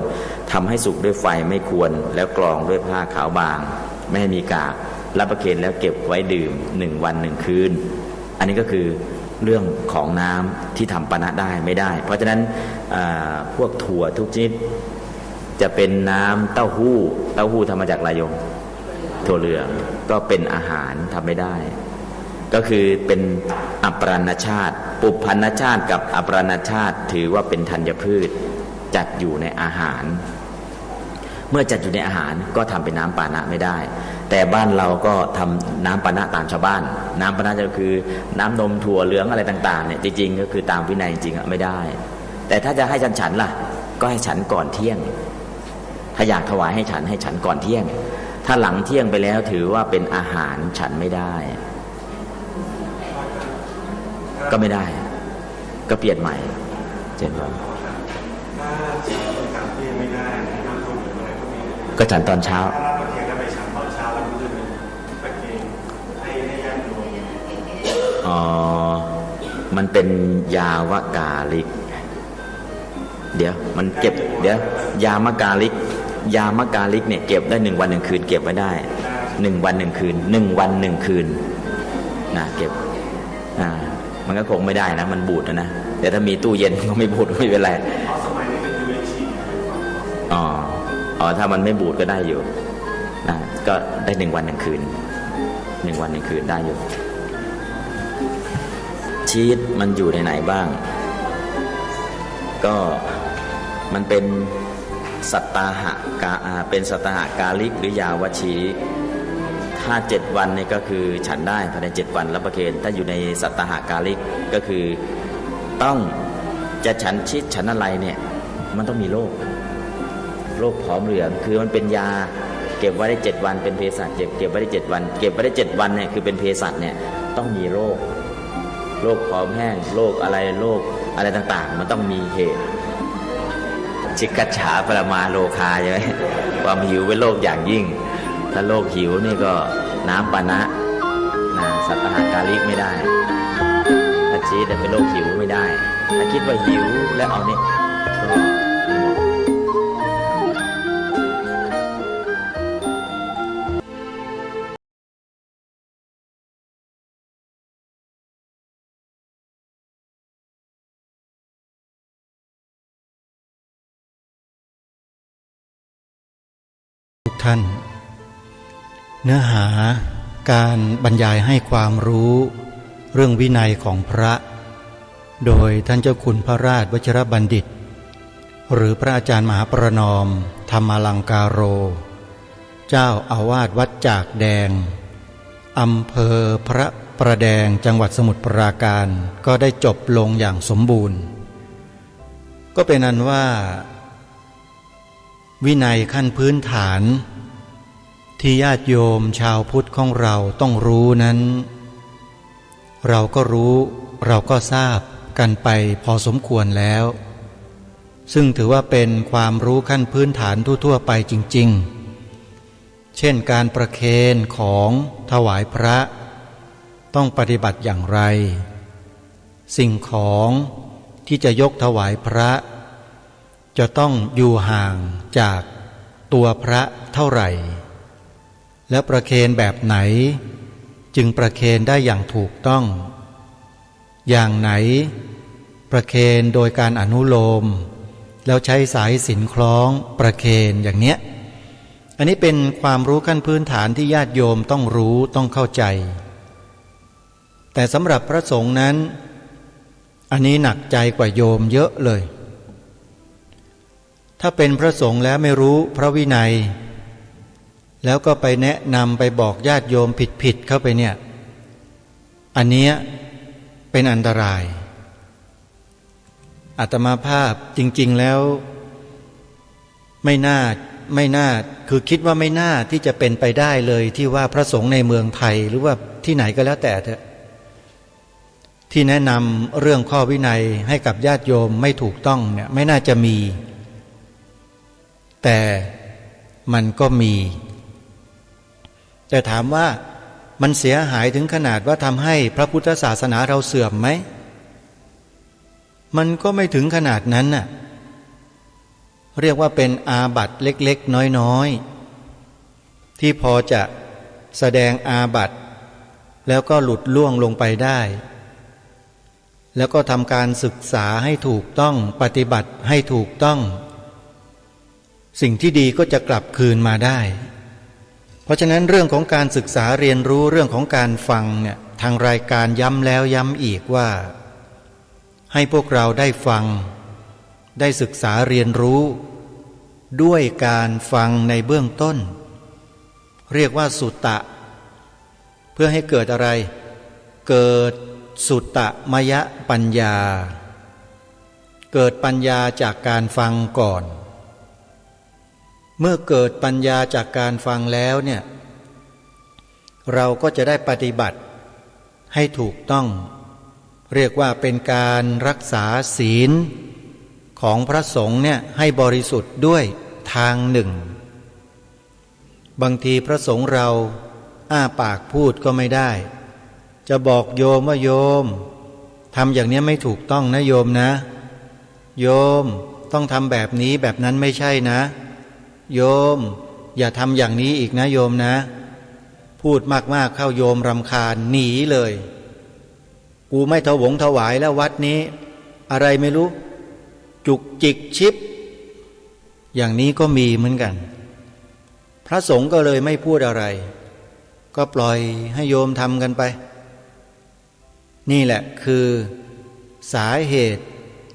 ทำให้สุกด้วยไฟไม่ควรแล้วกรองด้วยผ้าขาวบางไม่ให้มีกากรับประเคนแล้วเก็บไว้ดื่ม1 วัน 1 คืนอันนี้ก็คือเรื่องของน้ำที่ทำปานะได้ไม่ได้เพราะฉะนั้นพวกถั่วทุกชนิดจะเป็นน้ำเต้าหู้ทำมาจากอะไรโยมถั่วเหลืองก็เป็นอาหารทำไม่ได้ก็คือเป็นอปรณชาติปุพพันชาติกับอปรณชาติถือว่าเป็นธัญพืชจัดอยู่ในอาหารเมื่อจัดอยู่ในอาหารก็ทำเป็นน้ำปานะไม่ได้แต่บ้านเราก็ทำน้ำปานะตามชาวบ้านน้ำปานะก็คือน้ำนมถั่วเหลืองอะไรต่างๆเนี่ยจริงๆก็คือตามวินัยจริงๆไม่ได้แต่ถ้าจะให้ฉันล่ะก็ให้ฉันก่อนเที่ยง ถ้าอยากถวายให้ฉันก่อนเที่ยงถ้าหลังเที่ยงไปแล้วถือว่าเป็นอาหารฉันไม่ได้ก็ไม่ได้ก็เปลี่ยนใหม่เช่นว่าก็ฉันตอนเช้ามันเป็นยาวกาลิกเดี๋ยวมันเก็บยามกาลิกเนี่ยเก็บได้1 วัน 1 คืนเก็บไว้ได้1 วัน 1 คืน1 วัน 1 คืนนะเก็บมันก็คงไม่ได้นะมันบูดนะแต่ถ้ามีตู้เย็นก็ไม่บูดไม่เป็นไรถ้ามันไม่บูดก็ได้อยู่นะก็ได้1 วัน 1 คืน1 วัน 1 คืนได้อยู่ชีสมันอยู่ในไหนบ้างก็มันเป็นสัตตาหะเป็นสัตตาหะกาลิกหรือยาวชีถ้า7 วันเนี่ยก็คือฉันได้ภายใน7 วันรับประเคนถ้าอยู่ในสัตตาหะกาลิกก็คือต้องจะฉันชีสฉันอะไรเนี่ยมันต้องมีโรคผอมเหลืองคือมันเป็นยาเก็บไว้ได้7 วันเป็นเภสัชเก็บไว้ได้7 วันเก็บไว้ได้7 วันเนี่ยคือเป็นเภสัชเนี่ยต้องมีโรคผอมแห้งโรคอะไรต่างๆมันต้องมีเหตุชิกัจฉาปรมาโลคาใช่ไหมความหิวเป็นโรคอย่างยิ่งถ้าโรคหิวนี่ก็น้ำปานะสัตตาหะกาลิกไม่ได้ถ้าชีสเป็นโรคหิวไม่ได้ถ้าคิดว่าหิวแล้วเอาเนี่ยท่านเนื้อหาการบรรยายให้ความรู้เรื่องวินัยของพระโดยท่านเจ้าคุณพระราชวชิรบัณฑิตหรือพระอาจารย์มหาประนอมธรรมลังการโรเจ้าอาวาสวัดจากแดงอำเภอพระประแดงจังหวัดสมุทรปราการก็ได้จบลงอย่างสมบูรณ์ก็เป็นอันว่าวินัยขั้นพื้นฐานที่ญาติโยมชาวพุทธของเราต้องรู้นั้นเราก็รู้เราก็ทราบกันไปพอสมควรแล้วซึ่งถือว่าเป็นความรู้ขั้นพื้นฐานทั่วๆไปจริงๆเช่นการประเคนของถวายพระต้องปฏิบัติอย่างไรสิ่งของที่จะยกถวายพระจะต้องอยู่ห่างจากตัวพระเท่าไหร่และประเคนแบบไหนจึงประเคนได้อย่างถูกต้องอย่างไหนประเคนโดยการอนุโลมแล้วใช้สายสิญจน์คล้องประเคนอย่างเนี้ยอันนี้เป็นความรู้ขั้นพื้นฐานที่ญาติโยมต้องรู้ต้องเข้าใจแต่สำหรับพระสงฆ์นั้นอันนี้หนักใจกว่าโยมเยอะเลยถ้าเป็นพระสงฆ์แล้วไม่รู้พระวินัยแล้วก็ไปแนะนำไปบอกญาติโยมผิดเข้าไปเนี่ยอันเนี้ยเป็นอันตรายอาตมาภาพจริงๆแล้วไม่น่าคือคิดว่าไม่น่าที่จะเป็นไปได้เลยที่ว่าพระสงฆ์ในเมืองไทยหรือว่าที่ไหนก็แล้วแต่เถอะที่แนะนำเรื่องข้อวินัยให้กับญาติโยมไม่ถูกต้องเนี่ยไม่น่าจะมีแต่มันก็มีแต่ถามว่ามันเสียหายถึงขนาดว่าทำให้พระพุทธศาสนาเราเสื่อมไหมมันก็ไม่ถึงขนาดนั้นน่ะเรียกว่าเป็นอาบัติเล็กๆน้อยๆที่พอจะแสดงอาบัติแล้วก็หลุดล่วงลงไปได้แล้วก็ทำการศึกษาให้ถูกต้องปฏิบัติให้ถูกต้องสิ่งที่ดีก็จะกลับคืนมาได้เพราะฉะนั้นเรื่องของการศึกษาเรียนรู้เรื่องของการฟังเนี่ยทางรายการย้ำแล้วย้ำอีกว่าให้พวกเราได้ฟังได้ศึกษาเรียนรู้ด้วยการฟังในเบื้องต้นเรียกว่าสุตตะเพื่อให้เกิดอะไรเกิดสุตตมยปัญญาเกิดปัญญาจากการฟังก่อน เมื่อเกิดปัญญาจากการฟังแล้วเนี่ยเราก็จะได้ปฏิบัติให้ถูกต้องเรียกว่าเป็นการรักษาศีลของพระสงฆ์เนี่ยให้บริสุทธิ์ด้วยทางหนึ่งบางทีพระสงฆ์เราอ้าปากพูดก็ไม่ได้จะบอกโยมว่าโยมทำอย่างนี้ไม่ถูกต้องนะโยมนะโยมต้องทำแบบนี้แบบนั้นไม่ใช่นะโยมอย่าทำอย่างนี้อีกนะโยมนะพูดมากๆเข้าโยมรำคาญหนีเลยกูไม่ถวายแล้ววัดนี้อะไรไม่รู้จุกจิกชิบอย่างนี้ก็มีเหมือนกันพระสงฆ์ก็เลยไม่พูดอะไรก็ปล่อยให้โยมทำกันไปนี่แหละคือสาเหตุ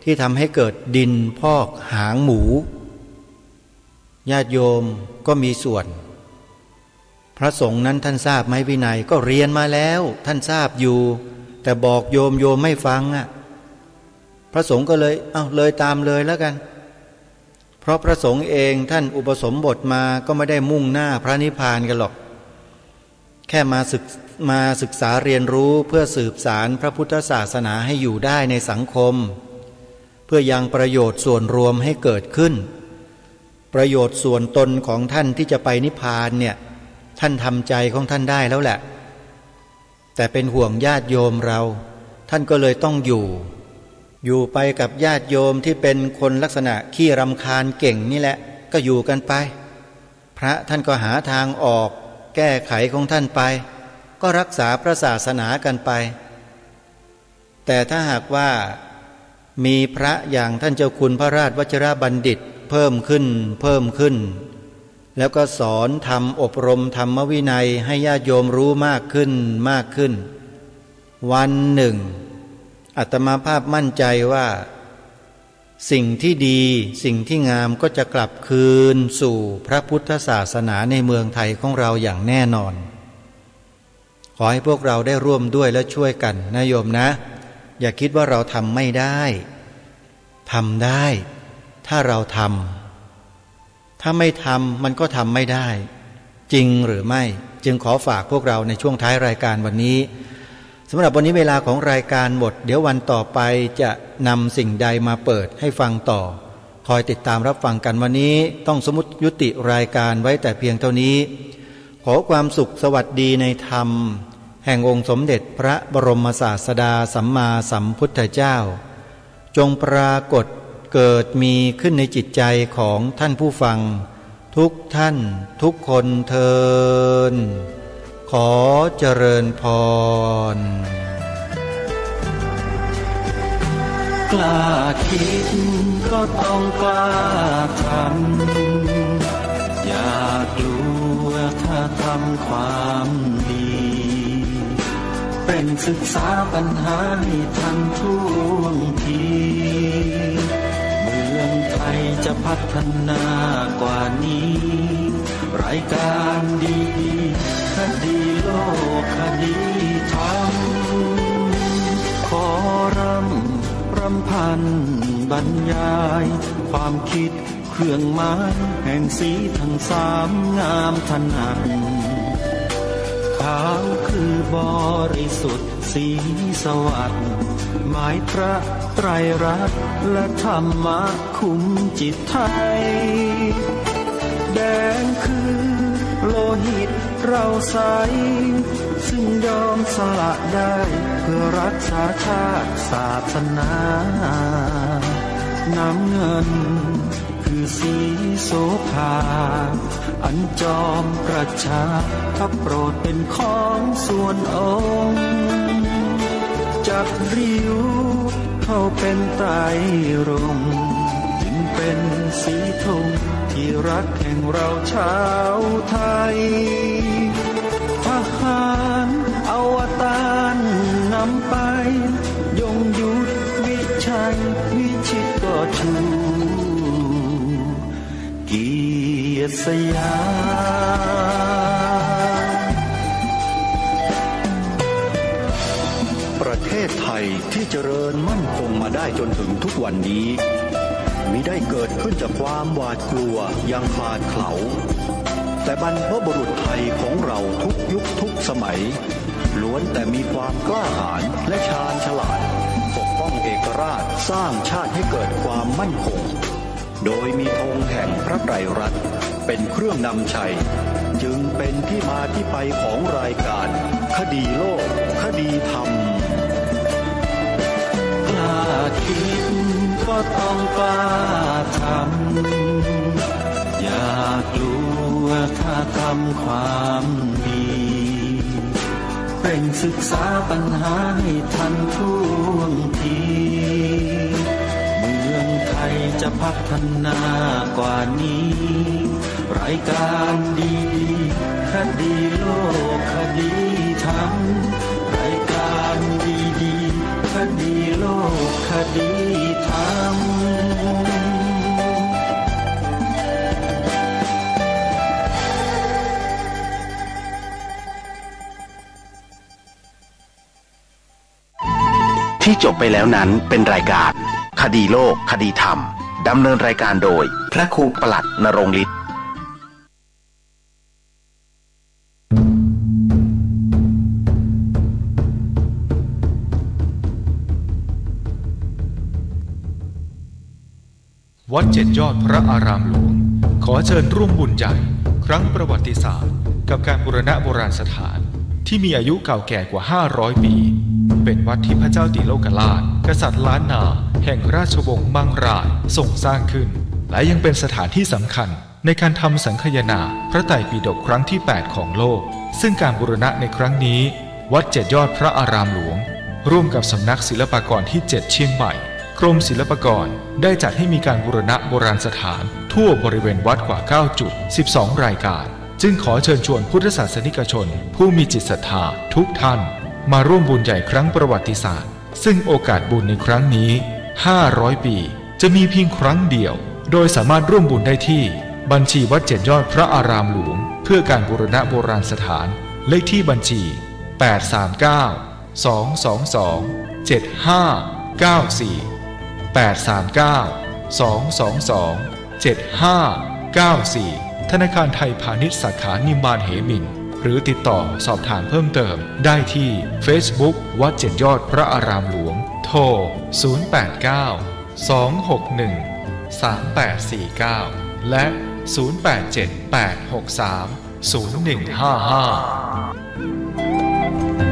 ที่ทำให้เกิดดินพอกหางหมูญาติโยมก็มีส่วนพระสงฆ์นั้นท่านทราบไหมวินัยก็เรียนมาแล้วท่านทราบอยู่แต่บอกโยมไม่ฟังอ่ะพระสงฆ์ก็เลยเลยตามเลยแล้วกันเพราะพระสงฆ์เองท่านอุปสมบทมาก็ไม่ได้มุ่งหน้าพระนิพพานกันหรอกแค่มาศึกษาเรียนรู้เพื่อสืบสารพระพุทธศาสนาให้อยู่ได้ในสังคมเพื่อยังประโยชน์ส่วนรวมให้เกิดขึ้นประโยชน์ส่วนตนของท่านที่จะไปนิพพานเนี่ยท่านทำใจของท่านได้แล้วแหละแต่เป็นห่วงญาติโยมเราท่านก็เลยต้องอยู่ไปกับญาติโยมที่เป็นคนลักษณะขี้รำคาญเก่งนี่แหละก็อยู่กันไปพระท่านก็หาทางออกแก้ไขของท่านไปก็รักษาพระศาสนากันไปแต่ถ้าหากว่ามีพระอย่างท่านเจ้าคุณพระราชวชิรบัณฑิตเพิ่มขึ้นแล้วก็สอนธรรมอบรมธรรมวินัยให้ญาติโยมรู้มากขึ้นวันหนึ่งอาตมาภาพมั่นใจว่าสิ่งที่ดีสิ่งที่งามก็จะกลับคืนสู่พระพุทธศาสนาในเมืองไทยของเราอย่างแน่นอนขอให้พวกเราได้ร่วมด้วยและช่วยกันนะโยมนะอย่าคิดว่าเราทำไม่ได้ทำได้ถ้าเราทำถ้าไม่ทำมันก็ทำไม่ได้จริงหรือไม่จึงขอฝากพวกเราในช่วงท้ายรายการวันนี้สำหรับวันนี้เวลาของรายการหมดเดี๋ยววันต่อไปจะนำสิ่งใดมาเปิดให้ฟังต่อคอยติดตามรับฟังกันวันนี้ต้องสมมุติยุติรายการไว้แต่เพียงเท่านี้ขอความสุขสวัสดีในธรรมแห่งองค์สมเด็จพระบรมศาสดาสัมมาสัมพุทธเจ้าจงปรากฏเกิดมีขึ้นในจิตใจของท่านผู้ฟังทุกท่านทุกคนเทินขอเจริญพรกล้าคิดก็ต้องกล้าทำอย่ากลัวถ้าทำความดีเร่งศึกษาปัญหาให้ทันท่วงทีเมืองไทยจะพัฒนากว่านี้รายการดีคดีโลกคดีธรรมขอรำพันบรรยายความคิดเครื่องหมายแห่งสีทั้งสามงามถนัดขาวคือบริสุทธิ์สีสวัสดิ์หมายพระไตรรัตน์และธรรมะคุ้มจิตไทยแดงคือโลหิตเราใสซึ่งยอมสละได้เพื่อรักษาชาติศาสนาน้ำเงินคือสีโสภาอันจอมประชาถ้าโปรดเป็นของส่วนองค์จับริ้วเข้าเป็นไตรรงค์จึงเป็นสีธงที่รักแห่งเราชาวไทยทหารอวตารนำไปยงยุทธวิชัยวิชิตก็ชูเกียรติสยามประเทศไทยที่เจริญมั่นคงมาได้จนถึงทุกวันนี้ มิได้เกิดขึ้นจากความหวาดกลัวอย่างคลาดเขลาแต่บรรพบุรุษไทยของเราทุกยุคทุกสมัยล้วนแต่มีความกล้าหาญและชาญฉลาดปกป้องเอกราชสร้างชาติให้เกิดความมั่นคงโดยมีธงแห่งพระไตรรัตน์เป็นเครื่องนำชัยจึงเป็นที่มาที่ไปของรายการคดีโลกคดีธรรมกล้าคิดก็ต้องกล้าทำอย่ากลัวถ้าทำความดีเร่งศึกษาปัญหาให้ทันท่วงทีเมืองไทยจะพัฒนากว่านี้รายการดีคดีโลกคดีธรรมรายการดีคดีโลกคดีธรรมที่จบไปแล้วนั้นเป็นรายการคดีโลกคดีธรรมดำเนินรายการโดยพระครูปลัดณรงค์ฤทธิ์วัดเจ็ดยอดพระอารามหลวงขอเชิญร่วมบุญใหญ่ครั้งประวัติศาสตร์กับการบูรณะโบราณสถานที่มีอายุเก่าแก่กว่า500ปีเป็นวัดที่พระเจ้าติโลกราชกษัตริย์ล้านนาแห่งราชวงศ์มังรายทรงสร้างขึ้นและยังเป็นสถานที่สำคัญในการทำสังคายนาพระไตรปิฎกครั้งที่8ของโลกซึ่งการบูรณะในครั้งนี้วัดเจ็ดยอดพระอารามหลวงร่วมกับสำนักศิลปากรที่7เชียงใหม่กรมศิลปากรได้จัดให้มีการบูรณะโบราณสถานทั่วบริเวณวัดกว่า9จุด12รายการจึงขอเชิญชวนพุทธศาสนิกชนผู้มีจิตศรัทธาทุกท่านมาร่วมบุญใหญ่ครั้งประวัติศาสตร์ซึ่งโอกาสบุญในครั้งนี้500ปีจะมีเพียงครั้งเดียวโดยสามารถร่วมบุญได้ที่บัญชีวัดเจ็ดยอดพระอารามหลวงเพื่อการบูรณะโบราณสถานเลขที่บัญชี839-222-7594 ธนาคารไทยพาณิชย์สาขานิมมานเหมินหรือติดต่อสอบถามเพิ่มเติมได้ที่ Facebook วัดเจ็ดยอดพระอารามหลวงโทร 089-261-3849 และ 087-863-0155